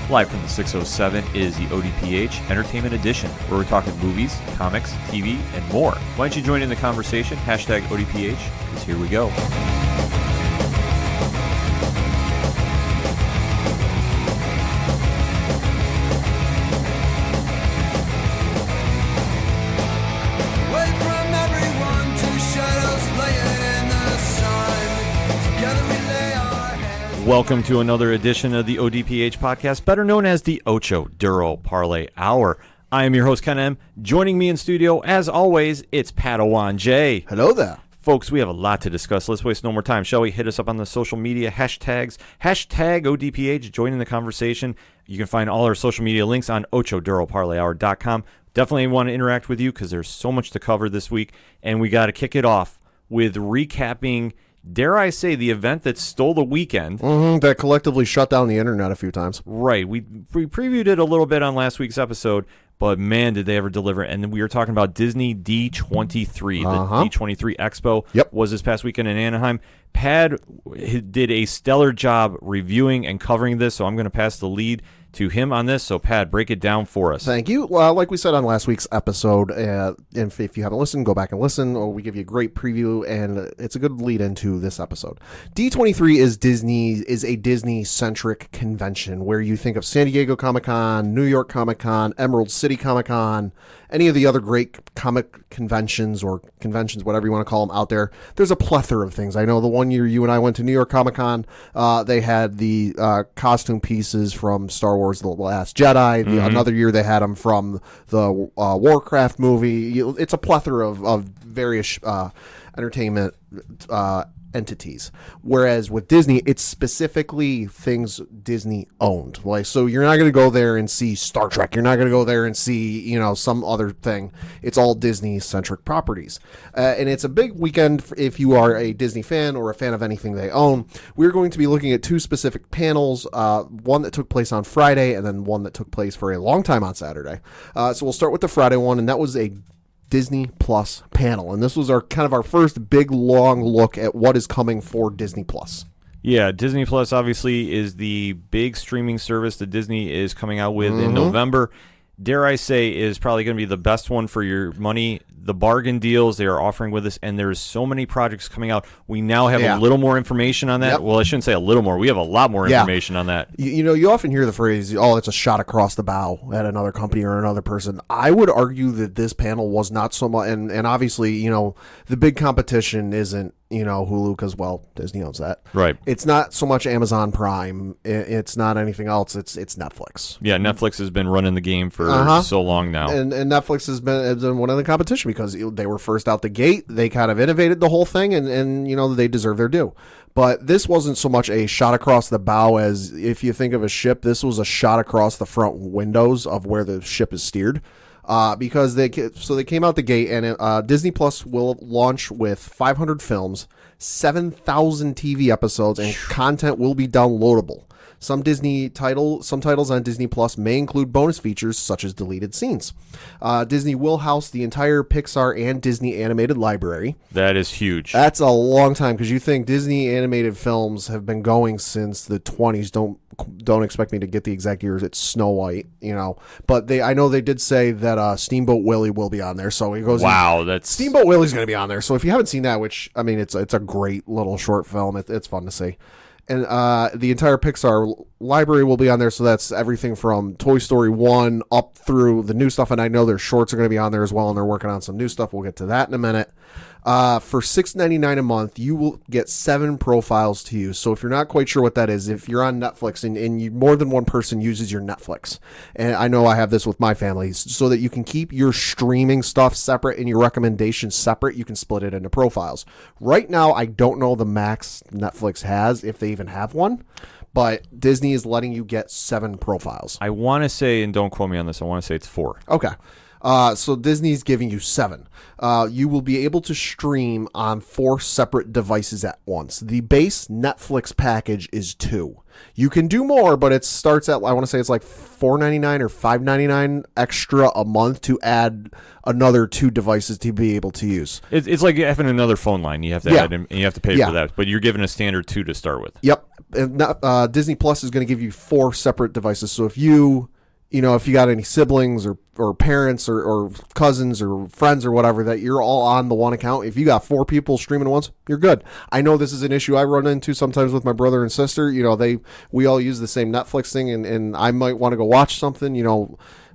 Live from the 607 is the ODPH Entertainment Edition, where we're talking movies, comics, TV, and more. Why don't you join in the conversation? Hashtag ODPH, because here we go. Welcome to another edition of the ODPH podcast, better known as the Ocho Duro Parlay Hour. I am your host, Ken M. Joining me in studio, as always, it's Padawan J. Hello there. Folks, we have a lot to discuss. Let's waste no more time, shall we? Hit us up on the social media hashtags. Hashtag ODPH, join in the conversation. You can find all our social media links on OchoDuroParlayHour.com. Definitely want to interact with you because there's so much to cover this week, and we got to kick it off with recapping, dare I say, the event that stole the weekend. That collectively shut down the internet a few times. Right. We previewed it a little bit on last week's episode, but man, did they ever deliver. And then we were talking about Disney D23. The D23 Expo was this past weekend in Anaheim. Pad did a stellar job reviewing and covering this, so I'm going to pass the lead to him on this. So, Pad, break it down for us. Thank you. Well, like we said on last week's episode, if you haven't listened, go back and listen, or we give you a great preview, and it's a good lead into this episode. D23 is a Disney-centric convention where you think of San Diego Comic-Con, New York Comic-Con, Emerald City Comic-Con, any of the other great comic conventions or conventions, whatever you want to call them, out there. There's a plethora of things. I know the one year you and I went to New York Comic-Con, they had the costume pieces from Star Wars The Last Jedi. Another year they had them from the Warcraft movie. It's a plethora of various entertainment entities. Whereas with Disney, it's specifically things Disney owned. Like, so you're not going to go there and see Star Trek. You're not going to go there and see, some other thing. It's all Disney-centric properties. And it's a big weekend if you are a Disney fan or a fan of anything they own. We're going to be looking at two specific panels, one that took place on Friday and then one that took place for a long time on Saturday. So we'll start with the Friday one, and that was a Disney Plus panel, and this was our first big long look at what is coming for Disney Plus. Yeah, Disney Plus obviously is the big streaming service that Disney is coming out with in November. Dare I say, is probably going to be the best one for your money. The bargain deals they are offering with us, and there's so many projects coming out. We now have a little more information on that. Yep. Well, I shouldn't say a little more. We have a lot more information on that. You often hear the phrase, it's a shot across the bow at another company or another person. I would argue that this panel was not so much, and obviously, the big competition isn't, Hulu, because, Disney owns that. Right. It's not so much Amazon Prime. It's not anything else. It's Netflix. Yeah, Netflix has been running the game for so long now. And Netflix has been one of the competition because they were first out the gate. They kind of innovated the whole thing, and they deserve their due. But this wasn't so much a shot across the bow as if you think of a ship, this was a shot across the front windows of where the ship is steered. Because they came out the gate, and Disney Plus will launch with 500 films, 7,000 TV episodes, and content will be downloadable. Some titles on Disney Plus may include bonus features such as deleted scenes. Disney will house the entire Pixar and Disney animated library. That is huge. That's a long time, because you think Disney animated films have been going since the 20s. Don't expect me to get the exact years. It's Snow White, But I know they did say that Steamboat Willie will be on there. So he goes, wow, that's Steamboat Willie's going to be on there. So if you haven't seen that, which it's a great little short film. It's fun to see. And the entire Pixar library will be on there, so that's everything from Toy Story 1 up through the new stuff, and I know their shorts are going to be on there as well, and they're working on some new stuff. We'll get to that in a minute. For $6.99 a month, you will get 7 profiles to use. So if you're not quite sure what that is, if you're on Netflix and more than one person uses your Netflix, and I know I have this with my family, so that you can keep your streaming stuff separate and your recommendations separate, you can split it into profiles. Right now, I don't know the max Netflix has, if they even have one, but Disney is letting you get 7 profiles. I want to say, and don't quote me on this, I want to say it's 4. Okay. So Disney's giving you 7. You will be able to stream on 4 separate devices at once. The base Netflix package is 2. You can do more, but it starts at, I want to say it's like $4.99 or $5.99 extra a month to add another 2 devices to be able to use. It's like having another phone line. You have to add and you have to pay for that, but you're given a standard 2 to start with. Yep. Disney Plus is going to give you 4 separate devices. So if you got any siblings or parents or cousins or friends or whatever that you're all on the one account, if you got 4 people streaming at once, you're good. I know this is an issue I run into sometimes with my brother and sister. We all use the same Netflix thing, and I might want to go watch something,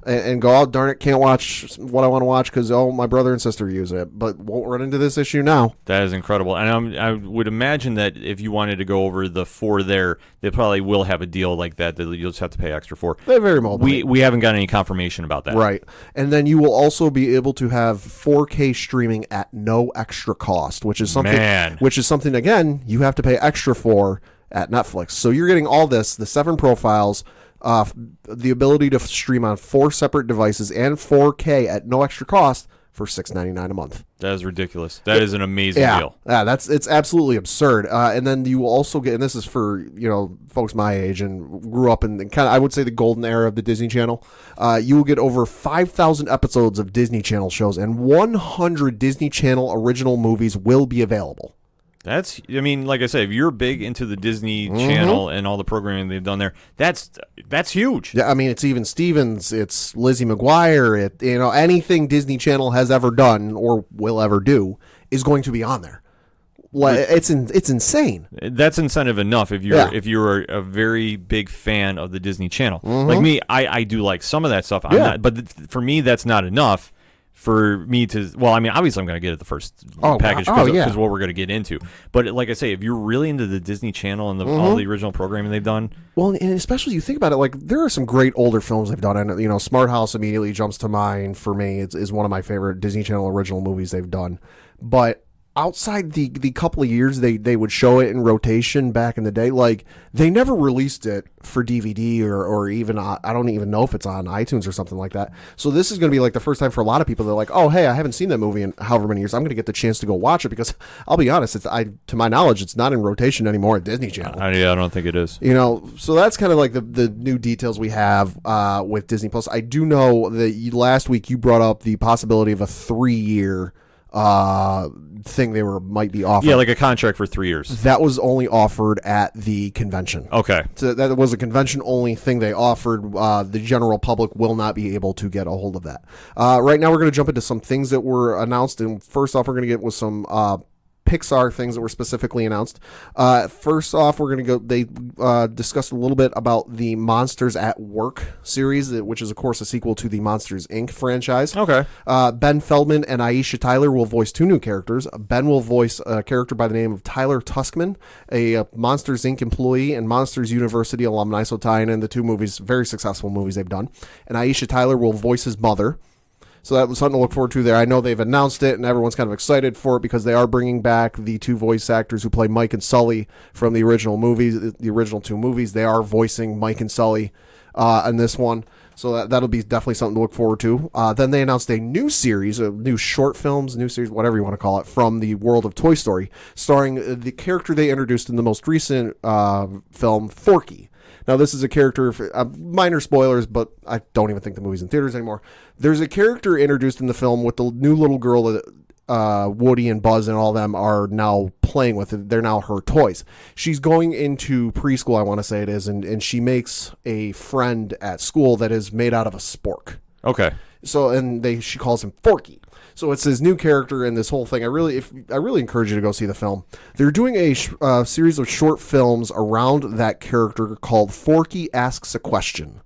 and go, oh, darn it, can't watch what I want to watch because, my brother and sister use it. But won't run into this issue now. That is incredible. And I would imagine that if you wanted to go over the 4 there, they probably will have a deal like that you'll just have to pay extra for. They very well might. We haven't got any confirmation about that. Right. And then you will also be able to have 4K streaming at no extra cost, which is something, again, you have to pay extra for at Netflix. So you're getting all this, the 7 profiles, the ability to stream on 4 separate devices and 4K at no extra cost for $6.99 a month. That is ridiculous. That is an amazing deal. Yeah, it's absolutely absurd. And then you will also get, and this is for folks my age and grew up in kind of, I would say, the golden era of the Disney Channel. You will get over 5,000 episodes of Disney Channel shows, and 100 Disney Channel original movies will be available. Like I said, if you're big into the Disney Channel and all the programming they've done there, that's huge. Yeah, I mean, it's even Stevens, it's Lizzie McGuire, anything Disney Channel has ever done or will ever do is going to be on there. It's insane. That's incentive enough if you're a very big fan of the Disney Channel. Like me, I do like some of that stuff. But for me, that's not enough. For me to, obviously I'm going to get it the first package because what we're going to get into. But like I say, if you're really into the Disney Channel and all the original programming they've done. Well, and especially you think about it, like there are some great older films they've done. And, Smart House immediately jumps to mind for me. It's one of my favorite Disney Channel original movies they've done. But outside the couple of years they would show it in rotation back in the day, like they never released it for DVD or even I don't even know if it's on iTunes or something like that. So this is going to be like the first time for a lot of people. They're like, oh, hey, I haven't seen that movie in however many years. I'm going to get the chance to go watch it because I'll be honest, to my knowledge, it's not in rotation anymore at Disney Channel. I don't think it is. So that's kind of like the new details we have with Disney Plus. I do know that last week you brought up the possibility of a 3-year thing they might be offering. Yeah, like a contract for 3 years. That was only offered at the convention. Okay. So that was a convention-only thing they offered. The general public will not be able to get a hold of that. Right now we're going to jump into some things that were announced, and first off we're going to get with some Pixar things that were specifically announced. First off, we're going to go. They discussed a little bit about the Monsters at Work series, which is, of course, a sequel to the Monsters, Inc. franchise. Okay. Ben Feldman and Aisha Tyler will voice 2 new characters. Ben will voice a character by the name of Tyler Tuskman, a Monsters, Inc. employee and Monsters University alumni, so tying in the 2 movies, very successful movies they've done. And Aisha Tyler will voice his mother. So that was something to look forward to there. I know they've announced it, and everyone's kind of excited for it because they are bringing back the 2 voice actors who play Mike and Sully from the original movies, the original 2 movies. They are voicing Mike and Sully in this one. So that'll be definitely something to look forward to. Then they announced a new series, new short films, new series, whatever you want to call it, from the world of Toy Story, starring the character they introduced in the most recent film, Forky. Now, this is a character, minor spoilers, but I don't even think the movie's in theaters anymore. There's a character introduced in the film with the new little girl that Woody and Buzz and all them are now playing with. They're now her toys. She's going into preschool, I want to say it is, and she makes a friend at school that is made out of a spork. Okay. So, and she calls him Forky. So it's his new character and this whole thing. I really encourage you to go see the film. They're doing a series of short films around that character called Forky Asks a Question.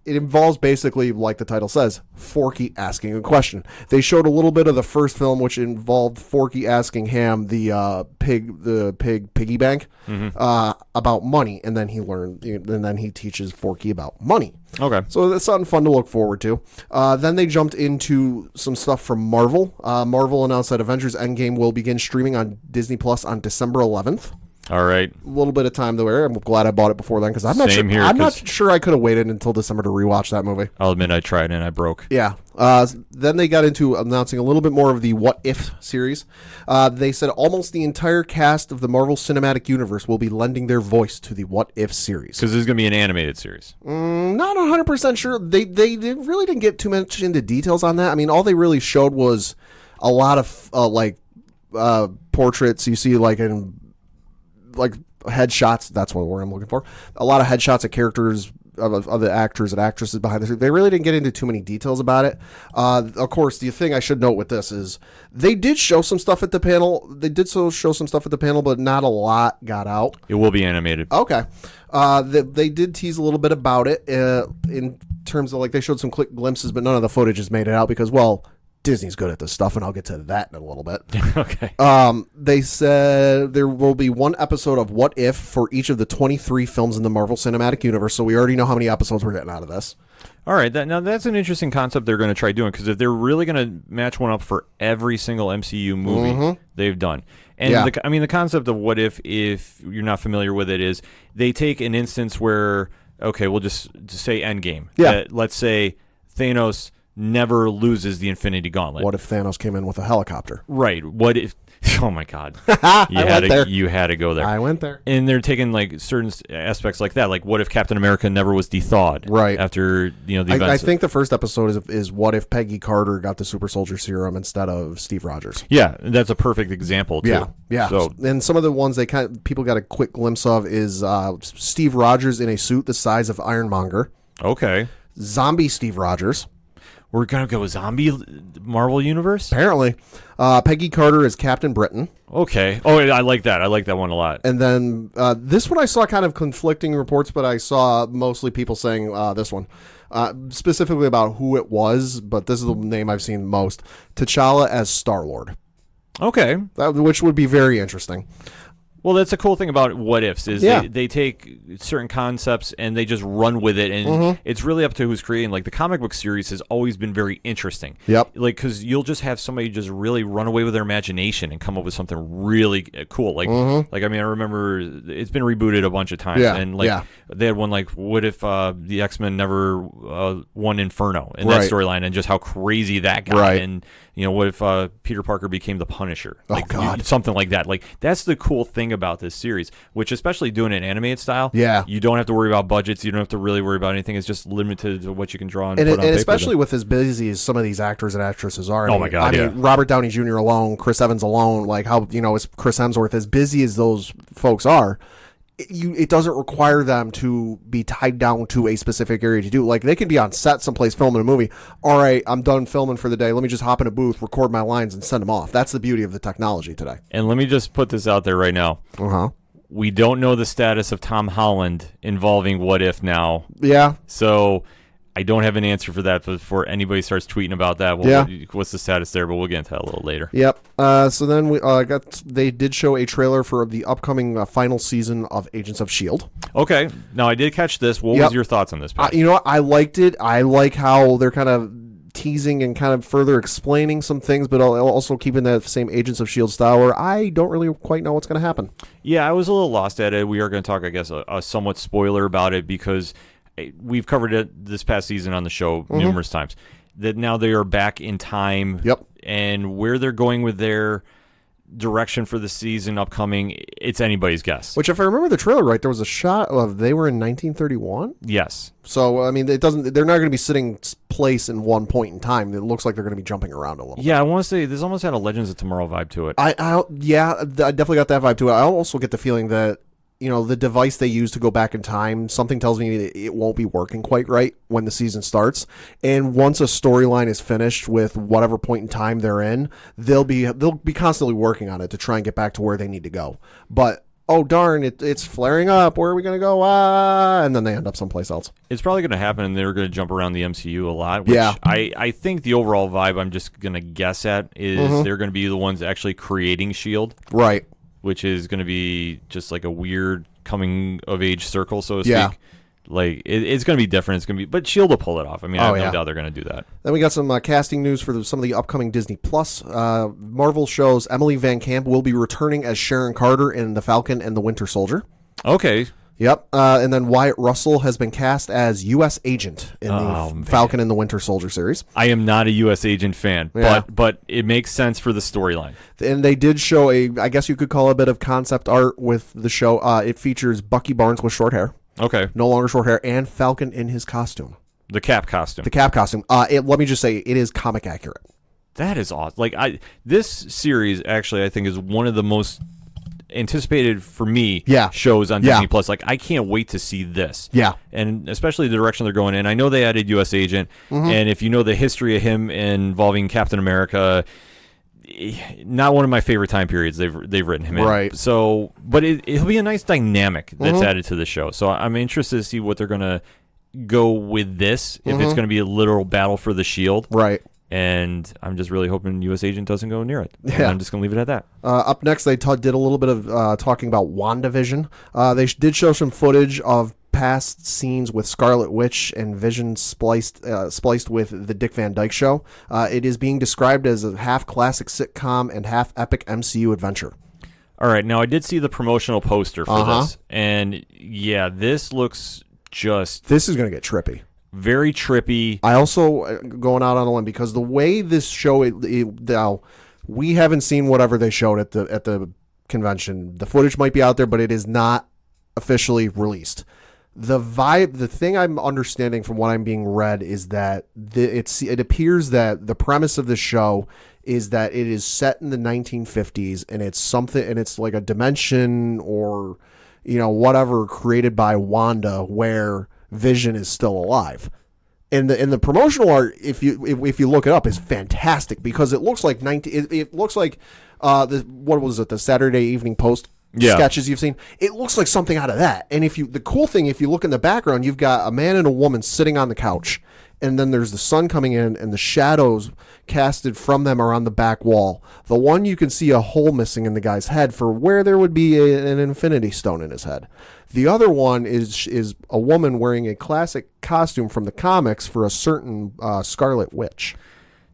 It involves basically, like the title says, Forky asking a question. They showed a little bit of the first film, which involved Forky asking Ham, the piggy bank, about money, and then he teaches Forky about money. Okay. So that's something fun to look forward to. Then they jumped into some stuff from Marvel. Marvel announced that Avengers Endgame will begin streaming on Disney Plus on December 11th. All right. A little bit of time to wear. I'm glad I bought it before then because I'm not sure I could have waited until December to rewatch that movie. I'll admit I tried and I broke. Yeah. Then they got into announcing a little bit more of the What If series. They said almost the entire cast of the Marvel Cinematic Universe will be lending their voice to the What If series. Because this is going to be an animated series. Not 100% sure. They really didn't get too much into details on that. I mean, all they really showed was a lot of portraits you see like in like headshots. That's one word I'm looking for. A lot of headshots of characters of the actors and actresses behind the scene. They really didn't get into too many details about it. Of course, the thing I should note with this is they did show some stuff at the panel. But not a lot got out. It will be animated. Okay. They did tease a little bit about it in terms of like they showed some quick glimpses, but none of the footage has made it out because, well, Disney's good at this stuff, and I'll get to that in a little bit. Okay. They said there will be one episode of What If for each of the 23 films in the Marvel Cinematic Universe, so we already know how many episodes we're getting out of this. All right. Now, that's an interesting concept they're going to try doing, because if they're really going to match one up for every single MCU movie they've done. And, the concept of What If you're not familiar with it, is they take an instance where, okay, we'll just say Endgame. Yeah. Let's say Thanos never loses the Infinity Gauntlet. What if Thanos came in with a helicopter? Right. What if... Oh, my God. You had to go there. I went there. And they're taking like certain aspects like that. Like, what if Captain America never was thawed? Right. After, the events. I think the first episode is what if Peggy Carter got the super soldier serum instead of Steve Rogers? Yeah, that's a perfect example, too. Yeah. So, and some of the ones people got a quick glimpse of is Steve Rogers in a suit the size of Ironmonger. Okay. Zombie Steve Rogers. We're going to go zombie Marvel Universe? Apparently. Peggy Carter is Captain Britain. Okay. Oh, I like that. I like that one a lot. And then this one I saw kind of conflicting reports, but I saw mostly people saying this one. Specifically about who it was, but this is the name I've seen most. T'Challa as Star-Lord. Okay. Which would be very interesting. Well, that's a cool thing about What Ifs is they take certain concepts and they just run with it, and it's really up to who's creating. Like, the comic book series has always been very interesting. Yep. Like, because you'll just have somebody just really run away with their imagination and come up with something really cool. Like, I remember it's been rebooted a bunch of times, and they had one like, what if the Xmen never won Inferno in that storyline, and just how crazy that got, and what if Peter Parker became the Punisher? Like, God. Something like that. Like, that's the cool thing about this series, which, especially doing it animated style, you don't have to worry about budgets, you don't have to really worry about anything. It's just limited to what you can draw and put on paper. And especially with as busy as some of these actors and actresses are. My God, I mean, Robert Downey Jr. alone, Chris Evans alone, like how, is Chris Hemsworth, as busy as those folks are, it doesn't require them to be tied down to a specific area to do. Like, they can be on set someplace filming a movie. All right, I'm done filming for the day. Let me just hop in a booth, record my lines, and send them off. That's the beauty of the technology today. And let me just put this out there right now. We don't know the status of Tom Holland involving What If now. Yeah. So I don't have an answer for that before anybody starts tweeting about that. What's the status there? But we'll get into that a little later. Yep. So then they did show a trailer for the upcoming final season of Agents of S.H.I.E.L.D. Okay. Now, I did catch this. What was your thoughts on this, Pat? I liked it. I like how they're kind of teasing and kind of further explaining some things, but also keeping that same Agents of S.H.I.E.L.D. style where I don't really quite know what's going to happen. Yeah, I was a little lost at it. We are going to talk, I guess, a somewhat spoiler about it, because we've covered it this past season on the show numerous times, that now they are back in time. Yep. And where they're going with their direction for the season upcoming, it's anybody's guess. Which, if I remember the trailer right, there was a shot of they were in 1931. Yes. So, I mean, they're not going to be sitting place in one point in time. It looks like they're going to be jumping around a little bit. Yeah, I want to say this almost had a Legends of Tomorrow vibe to it. I definitely got that vibe to it. I also get the feeling that the device they use to go back in time, something tells me it won't be working quite right when the season starts. And once a storyline is finished with whatever point in time they're in, they'll be constantly working on it to try and get back to where they need to go. But oh darn, it's flaring up. Where are we going to go? And then they end up someplace else. It's probably going to happen, and they're going to jump around the MCU a lot. Which I think the overall vibe I'm just going to guess at is they're going to be the ones actually creating S.H.I.E.L.D. Right. Which is going to be just like a weird coming-of-age circle, so to speak. Like, it's going to be different. It's going to be, but S.H.I.E.L.D. will pull it off. I mean, I have no doubt they're going to do that. Then we got some casting news for some of the upcoming Disney Plus. Marvel shows Emily Van Camp will be returning as Sharon Carter in The Falcon and the Winter Soldier. Okay. Yep. And then Wyatt Russell has been cast as U.S. Agent in the Falcon and the Winter Soldier series. I am not a U.S. Agent fan, but it makes sense for the storyline. And they did show I guess you could call it a bit of concept art with the show. It features Bucky Barnes with short hair. Okay. No longer short hair, and Falcon in his costume. The Cap costume. Let me just say, it is comic accurate. That is awesome. Like, this series, actually, I think is one of the most anticipated for me Yeah. shows on Yeah. Disney Plus. Like, I can't wait to see this. Yeah. And especially the direction they're going in. I know they added U.S. Agent, and if you know the history of him involving Captain America, not one of my favorite time periods they've written him in. Right. So, but it'll be a nice dynamic that's added to the show. So I'm interested to see what they're going to go with this, if it's going to be a literal battle for the shield. Right. And I'm just really hoping U.S. Agent doesn't go near it. And Yeah. I'm just going to leave it at that. Up next, they did a little bit of talking about WandaVision. They did show some footage of past scenes with Scarlet Witch and Vision spliced with the Dick Van Dyke Show. It is being described as a half classic sitcom and half epic MCU adventure. All right. Now, I did see the promotional poster for this. And, yeah, this looks just This is going to get trippy. very trippy. I also going out on a limb because the way this show now, we haven't seen whatever they showed at the convention. The footage might be out there, but it is not officially released. The vibe, the thing I'm understanding from what I'm being read is that it appears that the premise of the show is that it is set in the 1950s and it's something, and it's like a dimension or whatever created by Wanda where Vision is still alive. And the promotional art, if you look it up, is fantastic because it looks like it looks like what was it, the Saturday Evening Post sketches you've seen. It looks like something out of that. And the cool thing, if you look in the background, you've got a man and a woman sitting on the couch, and then there's the sun coming in, and the shadows casted from them are on the back wall. The one you can see a hole missing in the guy's head for where there would be an infinity stone in his head. The other one is a woman wearing a classic costume from the comics for a certain Scarlet Witch.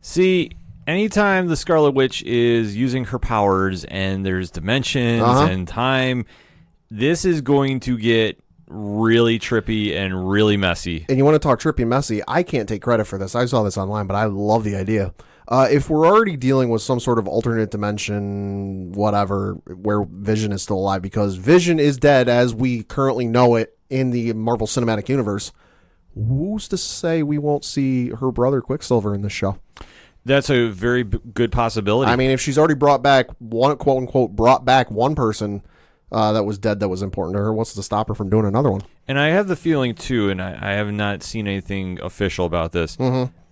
See, anytime the Scarlet Witch is using her powers and there's dimensions and time, this is going to get really trippy and really messy. And you want to talk trippy and messy, I can't take credit for this. I saw this online, but I love the idea. If we're already dealing with some sort of alternate dimension, whatever, where Vision is still alive, because Vision is dead as we currently know it in the Marvel Cinematic Universe, who's to say we won't see her brother Quicksilver in this show? That's a very good possibility. I mean, if she's already brought back one, quote unquote, brought back one person that was dead that was important to her, what's to stop her from doing another one? And I have the feeling, too, and I have not seen anything official about this,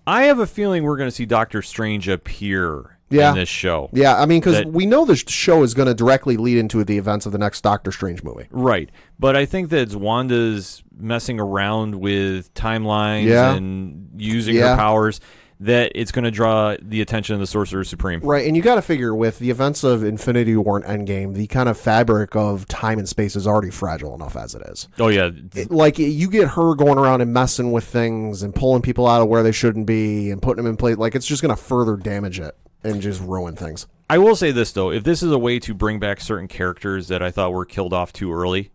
I have a feeling we're going to see Doctor Strange appear in this show. Yeah, I mean, because we know this show is going to directly lead into the events of the next Doctor Strange movie. Right. But I think that it's Wanda's messing around with timelines and using her powers, that it's going to draw the attention of the Sorcerer Supreme. Right, and you got to figure with the events of Infinity War and Endgame, the kind of fabric of time and space is already fragile enough as it is. Oh, yeah. Like, you get her going around and messing with things and pulling people out of where they shouldn't be and putting them in place. Like, it's just going to further damage it and just ruin things. I will say this, though. If this is a way to bring back certain characters that I thought were killed off too early,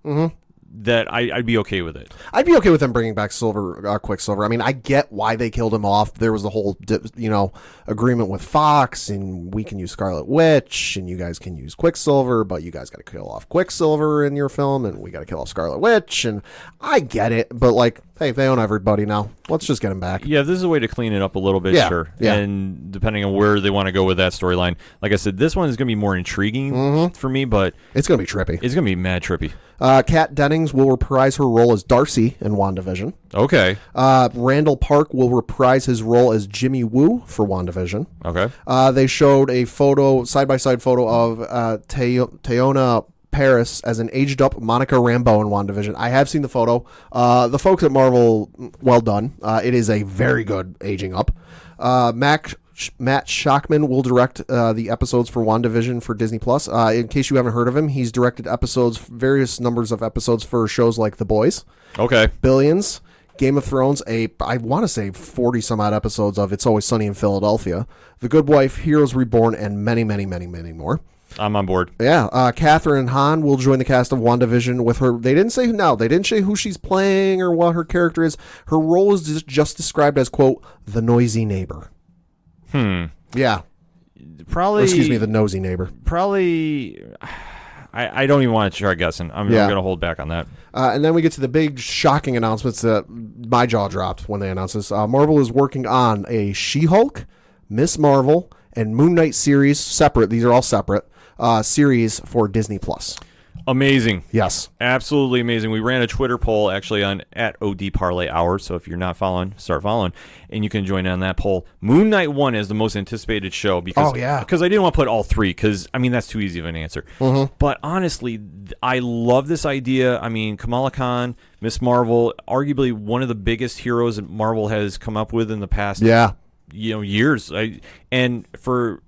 that I'd be okay with it. I'd be okay with them bringing back Quicksilver. I mean, I get why they killed him off. There was the whole, agreement with Fox, and we can use Scarlet Witch, and you guys can use Quicksilver, but you guys got to kill off Quicksilver in your film, and we got to kill off Scarlet Witch, and I get it, but like, hey, they own everybody now. Let's just get him back. Yeah, if this is a way to clean it up a little bit, sure. Yeah. And depending on where they want to go with that storyline, like I said, this one is going to be more intriguing for me, but it's going to be trippy. It's going to be mad trippy. Kat Dennings will reprise her role as Darcy in WandaVision. Okay. Randall Park will reprise his role as Jimmy Woo for WandaVision. Okay. They showed a side-by-side photo of Teyona Paris as an aged-up Monica Rambeau in WandaVision. I have seen the photo. The folks at Marvel, well done. It is a very good aging up. Matt Shockman will direct the episodes for WandaVision for Disney+. In case you haven't heard of him, he's directed various numbers of episodes for shows like The Boys. Okay. Billions. Game of Thrones, I want to say 40-some-odd episodes of It's Always Sunny in Philadelphia. The Good Wife, Heroes Reborn, and many, many, many, many more. I'm on board. Yeah. Catherine Hahn will join the cast of WandaVision with her. They didn't say who she's playing or what her character is. Her role is just described as, quote, the noisy neighbor. Yeah. Probably. Or excuse me, the nosy neighbor. Probably. I don't even want to try guessing. I'm going to hold back on that. And then we get to the big shocking announcements that my jaw dropped when they announced this. Marvel is working on a She-Hulk, Miss Marvel, and Moon Knight series separate. These are all separate. series for Disney Plus. Amazing. Yes. Absolutely amazing. We ran a Twitter poll actually on at OD Parlay Hour. So if you're not following, start following, and you can join in on that poll. Moon Knight won as the most anticipated show because I didn't want to put all three because, I mean, that's too easy of an answer. Mm-hmm. But honestly, I love this idea. I mean, Kamala Khan, Miss Marvel, arguably one of the biggest heroes that Marvel has come up with in the past years. And for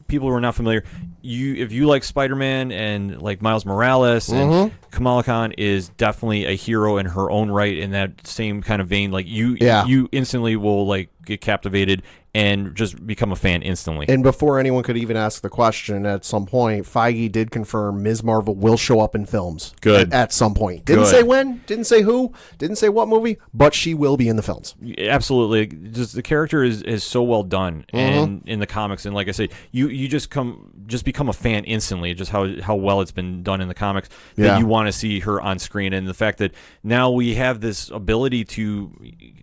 people who are not familiar, if you like Spider-Man and like Miles Morales, and Kamala Khan is definitely a hero in her own right in that same kind of vein. Like you instantly will like get captivated and just become a fan instantly. And before anyone could even ask the question, at some point, Feige did confirm Ms. Marvel will show up in films. Good. At some point. Didn't say when, didn't say who, didn't say what movie, but she will be in the films. Absolutely. Just the character is so well done and in the comics. And like I said, you just become a fan instantly, just how well it's been done in the comics, that you want to see her on screen. And the fact that now we have this ability to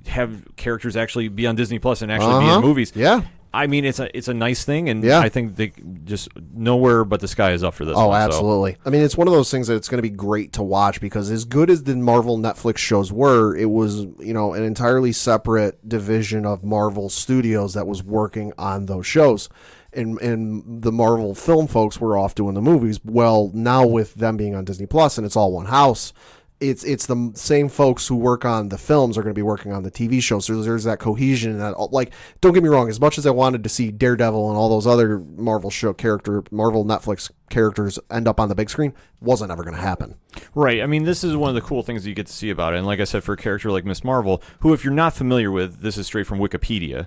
have characters actually be on Disney Plus and actually be in movies. Yeah. I mean, it's a nice thing, and I think they just nowhere but the sky is up for this. Oh, absolutely. So. I mean, it's one of those things that it's going to be great to watch because as good as the Marvel Netflix shows were, it was, an entirely separate division of Marvel Studios that was working on those shows. And the Marvel film folks were off doing the movies. Well, now with them being on Disney Plus and it's all one house, it's the same folks who work on the films are going to be working on the TV shows. So there's that cohesion. And that, like, don't get me wrong. As much as I wanted to see Daredevil and all those other Marvel Netflix characters end up on the big screen, wasn't ever going to happen. Right. I mean, this is one of the cool things that you get to see about it. And like I said, for a character like Miss Marvel, who, if you're not familiar with, this is straight from Wikipedia.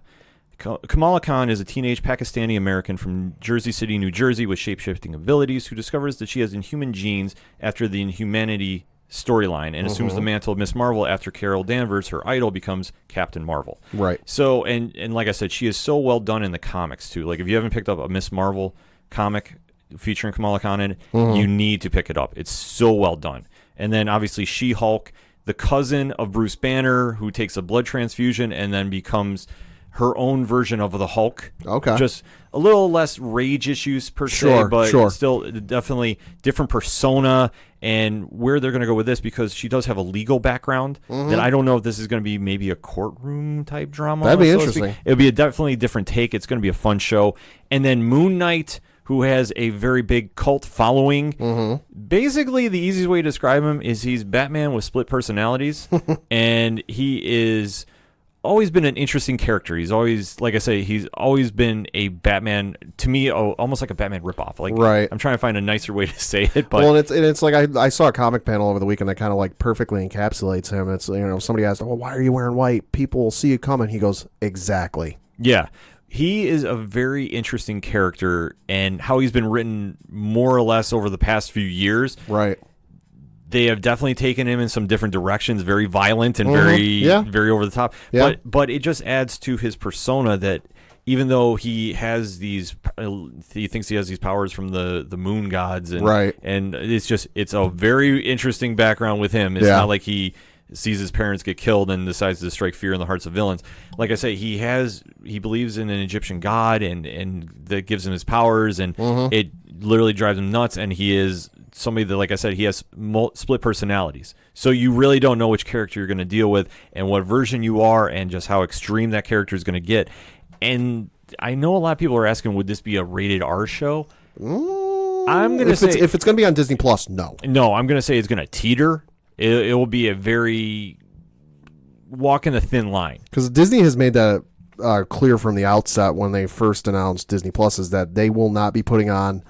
Kamala Khan is a teenage Pakistani American from Jersey City, New Jersey, with shape-shifting abilities, who discovers that she has inhuman genes after the Inhumanity storyline and assumes the mantle of Miss Marvel after Carol Danvers, her idol, becomes Captain Marvel. Right. So, and like I said, she is so well done in the comics too. Like if you haven't picked up a Miss Marvel comic featuring Kamala Khan in it, you need to pick it up. It's so well done. And then obviously She-Hulk, the cousin of Bruce Banner, who takes a blood transfusion and then becomes her own version of the Hulk. Okay. Just a little less rage issues per se, but still definitely different persona and where they're going to go with this, because she does have a legal background that I don't know if this is going to be maybe a courtroom type drama. That'd be interesting. It'll be a definitely different take. It's going to be a fun show. And then Moon Knight, who has a very big cult following. Basically, the easiest way to describe him is he's Batman with split personalities, and he is always been an interesting character. He's always, like I say, he's always been a Batman, to me, almost like a Batman ripoff. Like, right. I'm trying to find a nicer way to say it. But well, and it's like I saw a comic panel over the weekend that kind of like perfectly encapsulates him. It's, somebody asked, well, why are you wearing white? People will see you coming. He goes, exactly. Yeah. He is a very interesting character, and how he's been written more or less over the past few years. Right. They have definitely taken him in some different directions, very violent and very over the top. Yeah. But it just adds to his persona that even though he has he thinks he has these powers from the moon gods, and and it's a very interesting background with him. It's not like he sees his parents get killed and decides to strike fear in the hearts of villains. Like I say, he believes in an Egyptian god and that gives him his powers, and it literally drives him nuts, and he is somebody that, like I said, he has split personalities. So you really don't know which character you're going to deal with and what version you are and just how extreme that character is going to get. And I know a lot of people are asking, would this be a rated R show? I'm going to say... if it's going to be on Disney Plus, no. No, I'm going to say it's going to teeter. It will be a very walking a thin line. Because Disney has made that clear from the outset when they first announced Disney Plus, is that they will not be putting out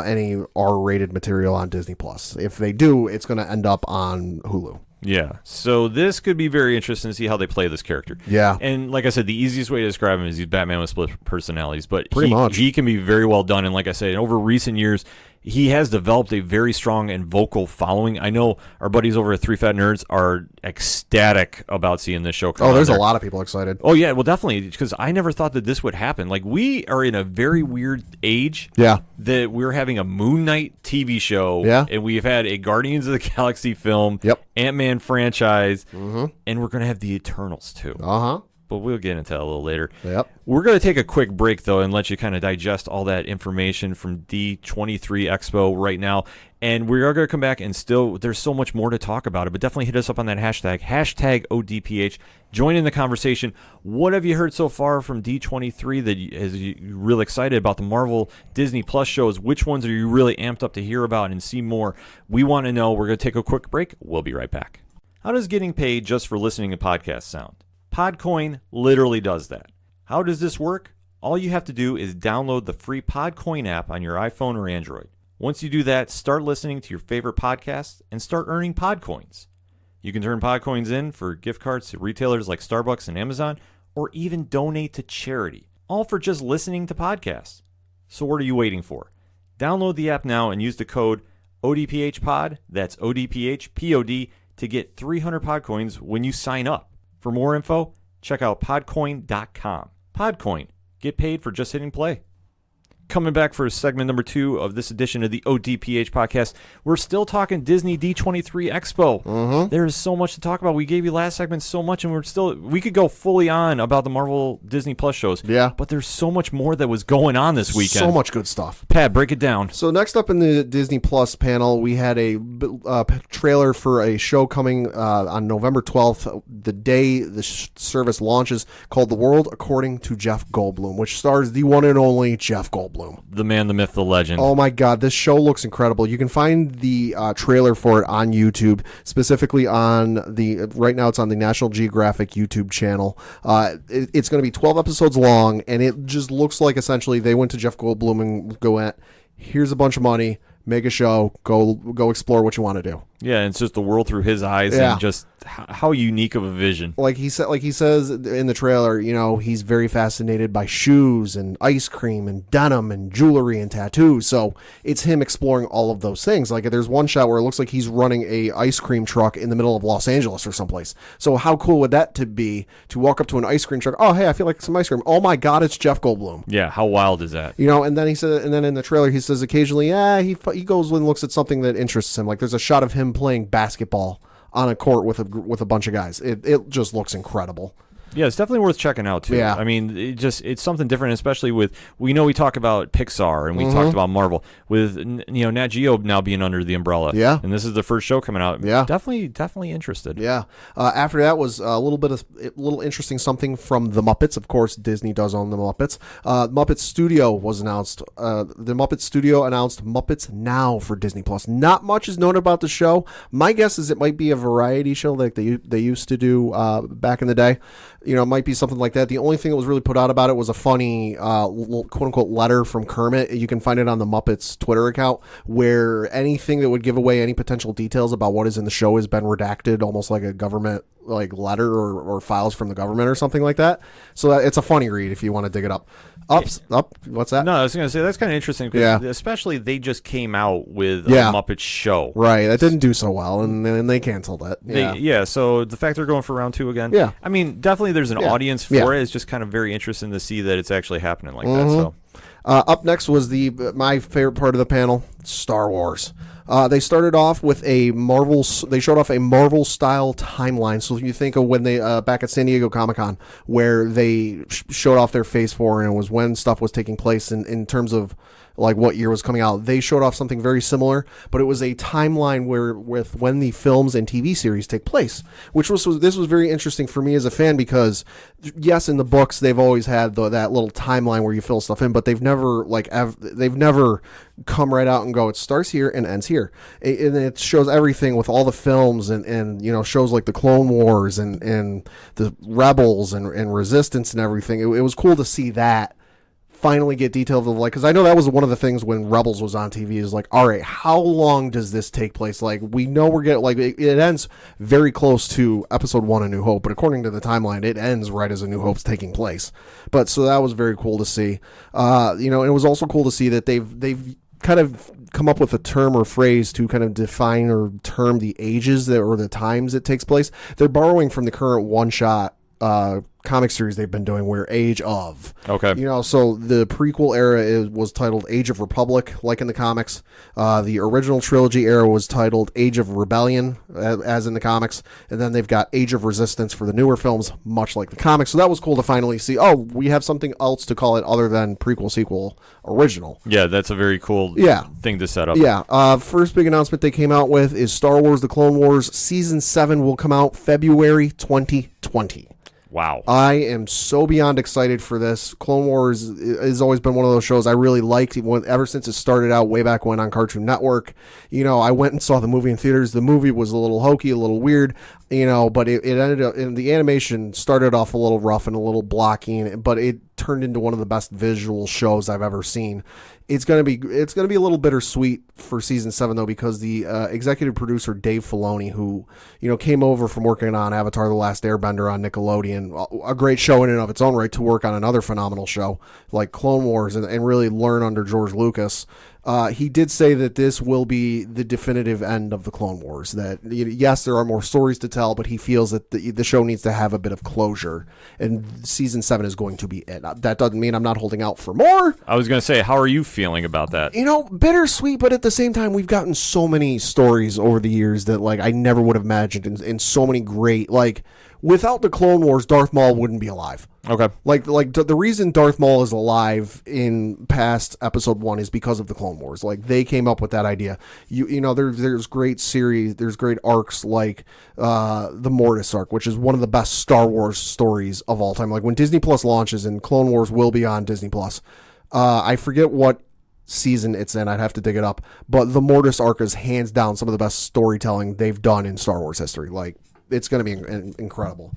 any R-rated material on Disney Plus. If they do, it's going to end up on Hulu. Yeah. So this could be very interesting to see how they play this character. Yeah. And like I said, the easiest way to describe him is he's Batman with split personalities, but pretty much he can be very well done. And like I said, over recent years, he has developed a very strong and vocal following. I know our buddies over at 3 Fat Nerds are ecstatic about seeing this show come out. Oh, there's a lot of people excited. Oh, yeah, well, definitely, because I never thought that this would happen. Like, we are in a very weird age that we're having a Moon Knight TV show, and we've had a Guardians of the Galaxy film, Ant-Man franchise, and we're going to have the Eternals, too. but we'll get into that a little later. Yep. We're going to take a quick break, though, and let you kind of digest all that information from D23 Expo right now. And we are going to come back, and still, there's so much more to talk about it, but definitely hit us up on that hashtag ODPH. Join in the conversation. What have you heard so far from D23 that is you really excited about the Marvel Disney Plus shows? Which ones are you really amped up to hear about and see more? We want to know. We're going to take a quick break. We'll be right back. How does getting paid just for listening to podcasts sound? Podcoin literally does that. How does this work? All you have to do is download the free Podcoin app on your iPhone or Android. Once you do that, start listening to your favorite podcasts and start earning Podcoins. You can turn Podcoins in for gift cards to retailers like Starbucks and Amazon, or even donate to charity, all for just listening to podcasts. So what are you waiting for? Download the app now and use the code ODPHPOD, that's ODPHPOD, to get 300 Podcoins when you sign up. For more info, check out podcoin.com. Podcoin. Get paid for just hitting play. Coming back for segment number 2 of this edition of the ODPH podcast, we're still talking Disney D23 Expo. Mm-hmm. There is so much to talk about. We gave you last segment so much, and we could go fully on about the Marvel Disney Plus shows. Yeah. But there's so much more that was going on this weekend. So much good stuff. Pat, break it down. So next up in the Disney Plus panel, we had a trailer for a show coming on November 12th, the day the service launches, called The World According to Jeff Goldblum, which stars the one and only Jeff Goldblum. The man, the myth, the legend. Oh my God, this show looks incredible. You can find the trailer for it on YouTube, specifically right now it's on the National Geographic YouTube channel. It's going to be 12 episodes long, and it just looks like essentially they went to Jeff Goldblum and here's a bunch of money, make a show, go explore what you want to do. Yeah, and it's just the world through his eyes, and just how unique of a vision. Like he says in the trailer, he's very fascinated by shoes and ice cream and denim and jewelry and tattoos. So it's him exploring all of those things. Like there's one shot where it looks like he's running a ice cream truck in the middle of Los Angeles or someplace. So how cool would that be to walk up to an ice cream truck? Oh, hey, I feel like some ice cream. Oh my God, it's Jeff Goldblum. Yeah, how wild is that? And then in the trailer he says occasionally, he goes and looks at something that interests him. Like there's a shot of him playing basketball on a court with a bunch of guys. It just looks incredible. Yeah, it's definitely worth checking out too. Yeah. I mean, it's something different, especially we talk about Pixar and we talked about Marvel with Nat Geo now being under the umbrella. Yeah, and this is the first show coming out. Yeah, definitely interested. Yeah. After that was a little interesting something from the Muppets. Of course, Disney does own the Muppets. Muppet Studio was announced. The Muppet Studio announced Muppets Now for Disney Plus. Not much is known about the show. My guess is it might be a variety show like they used to do back in the day. It might be something like that. The only thing that was really put out about it was a funny quote-unquote letter from Kermit. You can find it on the Muppets Twitter account, where anything that would give away any potential details about what is in the show has been redacted, almost like a government letter or files from the government or something like that. So it's a funny read if you want to dig it up. What's that? No, I was going to say that's kind of interesting. Yeah. Especially they just came out with a Yeah. Muppet show. Right. That didn't do so well, and then they canceled it. Yeah. So the fact they're going for round 2 again. Yeah. I mean, definitely there's an audience for it. It's just kind of very interesting to see that it's actually happening like that. So. Up next was my favorite part of the panel, Star Wars. They started off with they showed off a Marvel style timeline. So if you think of when they back at San Diego Comic-Con, where they showed off their Phase 4, and it was when stuff was taking place in terms of like what year was coming out. They showed off something very similar, but it was a timeline with when the films and TV series take place, this was very interesting for me as a fan, because yes, in the books they've always had that little timeline where you fill stuff in, but they've never come right out and go, it starts here and ends here. And it shows everything with all the films and shows like the Clone Wars and the Rebels and Resistance and everything. It was cool to see that finally get details of because I know that was one of the things when Rebels was on TV is like, all right, how long does this take place? Like we know we're getting it ends very close to Episode 1 of New Hope, but according to the timeline, it ends right as A New Hope's taking place. But so that was very cool to see. It was also cool to see that they've kind of come up with a term or phrase to kind of define or term the ages or the times it takes place. They're borrowing from the current one-shot comic series they've been doing where Age of. Okay. So the prequel era was titled Age of Republic, like in the comics. The original trilogy era was titled Age of Rebellion, as in the comics. And then they've got Age of Resistance for the newer films, much like the comics. So that was cool to finally see, we have something else to call it other than prequel, sequel, original. Yeah, that's a very cool thing to set up. Yeah. First big announcement they came out with is Star Wars The Clone Wars Season 7 will come out February 2020. Wow. I am so beyond excited for this. Clone Wars has always been one of those shows I really liked ever since it started out way back when on Cartoon Network. I went and saw the movie in theaters. The movie was a little hokey, a little weird, but it ended up, and the animation started off a little rough and a little blocky, but it turned into one of the best visual shows I've ever seen. It's gonna be a little bittersweet for season 7 though, because the executive producer Dave Filoni, who came over from working on Avatar: The Last Airbender on Nickelodeon, a great show in and of its own right, to work on another phenomenal show like Clone Wars and really learn under George Lucas. He did say that this will be the definitive end of the Clone Wars. That yes, there are more stories to tell, but he feels that the show needs to have a bit of closure, and season 7 is going to be it. That doesn't mean I'm not holding out for more. I was going to say, how are you feeling about that? Bittersweet, but at the same time, we've gotten so many stories over the years that I never would have imagined, and so many great without the Clone Wars, Darth Maul wouldn't be alive. Okay. The reason Darth Maul is alive in past episode 1 is because of the Clone Wars. They came up with that idea. There's great series, there's great arcs like the Mortis arc, which is one of the best Star Wars stories of all time. When Disney Plus launches, and Clone Wars will be on Disney Plus. I forget what season it's in, I'd have to dig it up, but the Mortis arc is hands down some of the best storytelling they've done in Star Wars history. It's going to be incredible.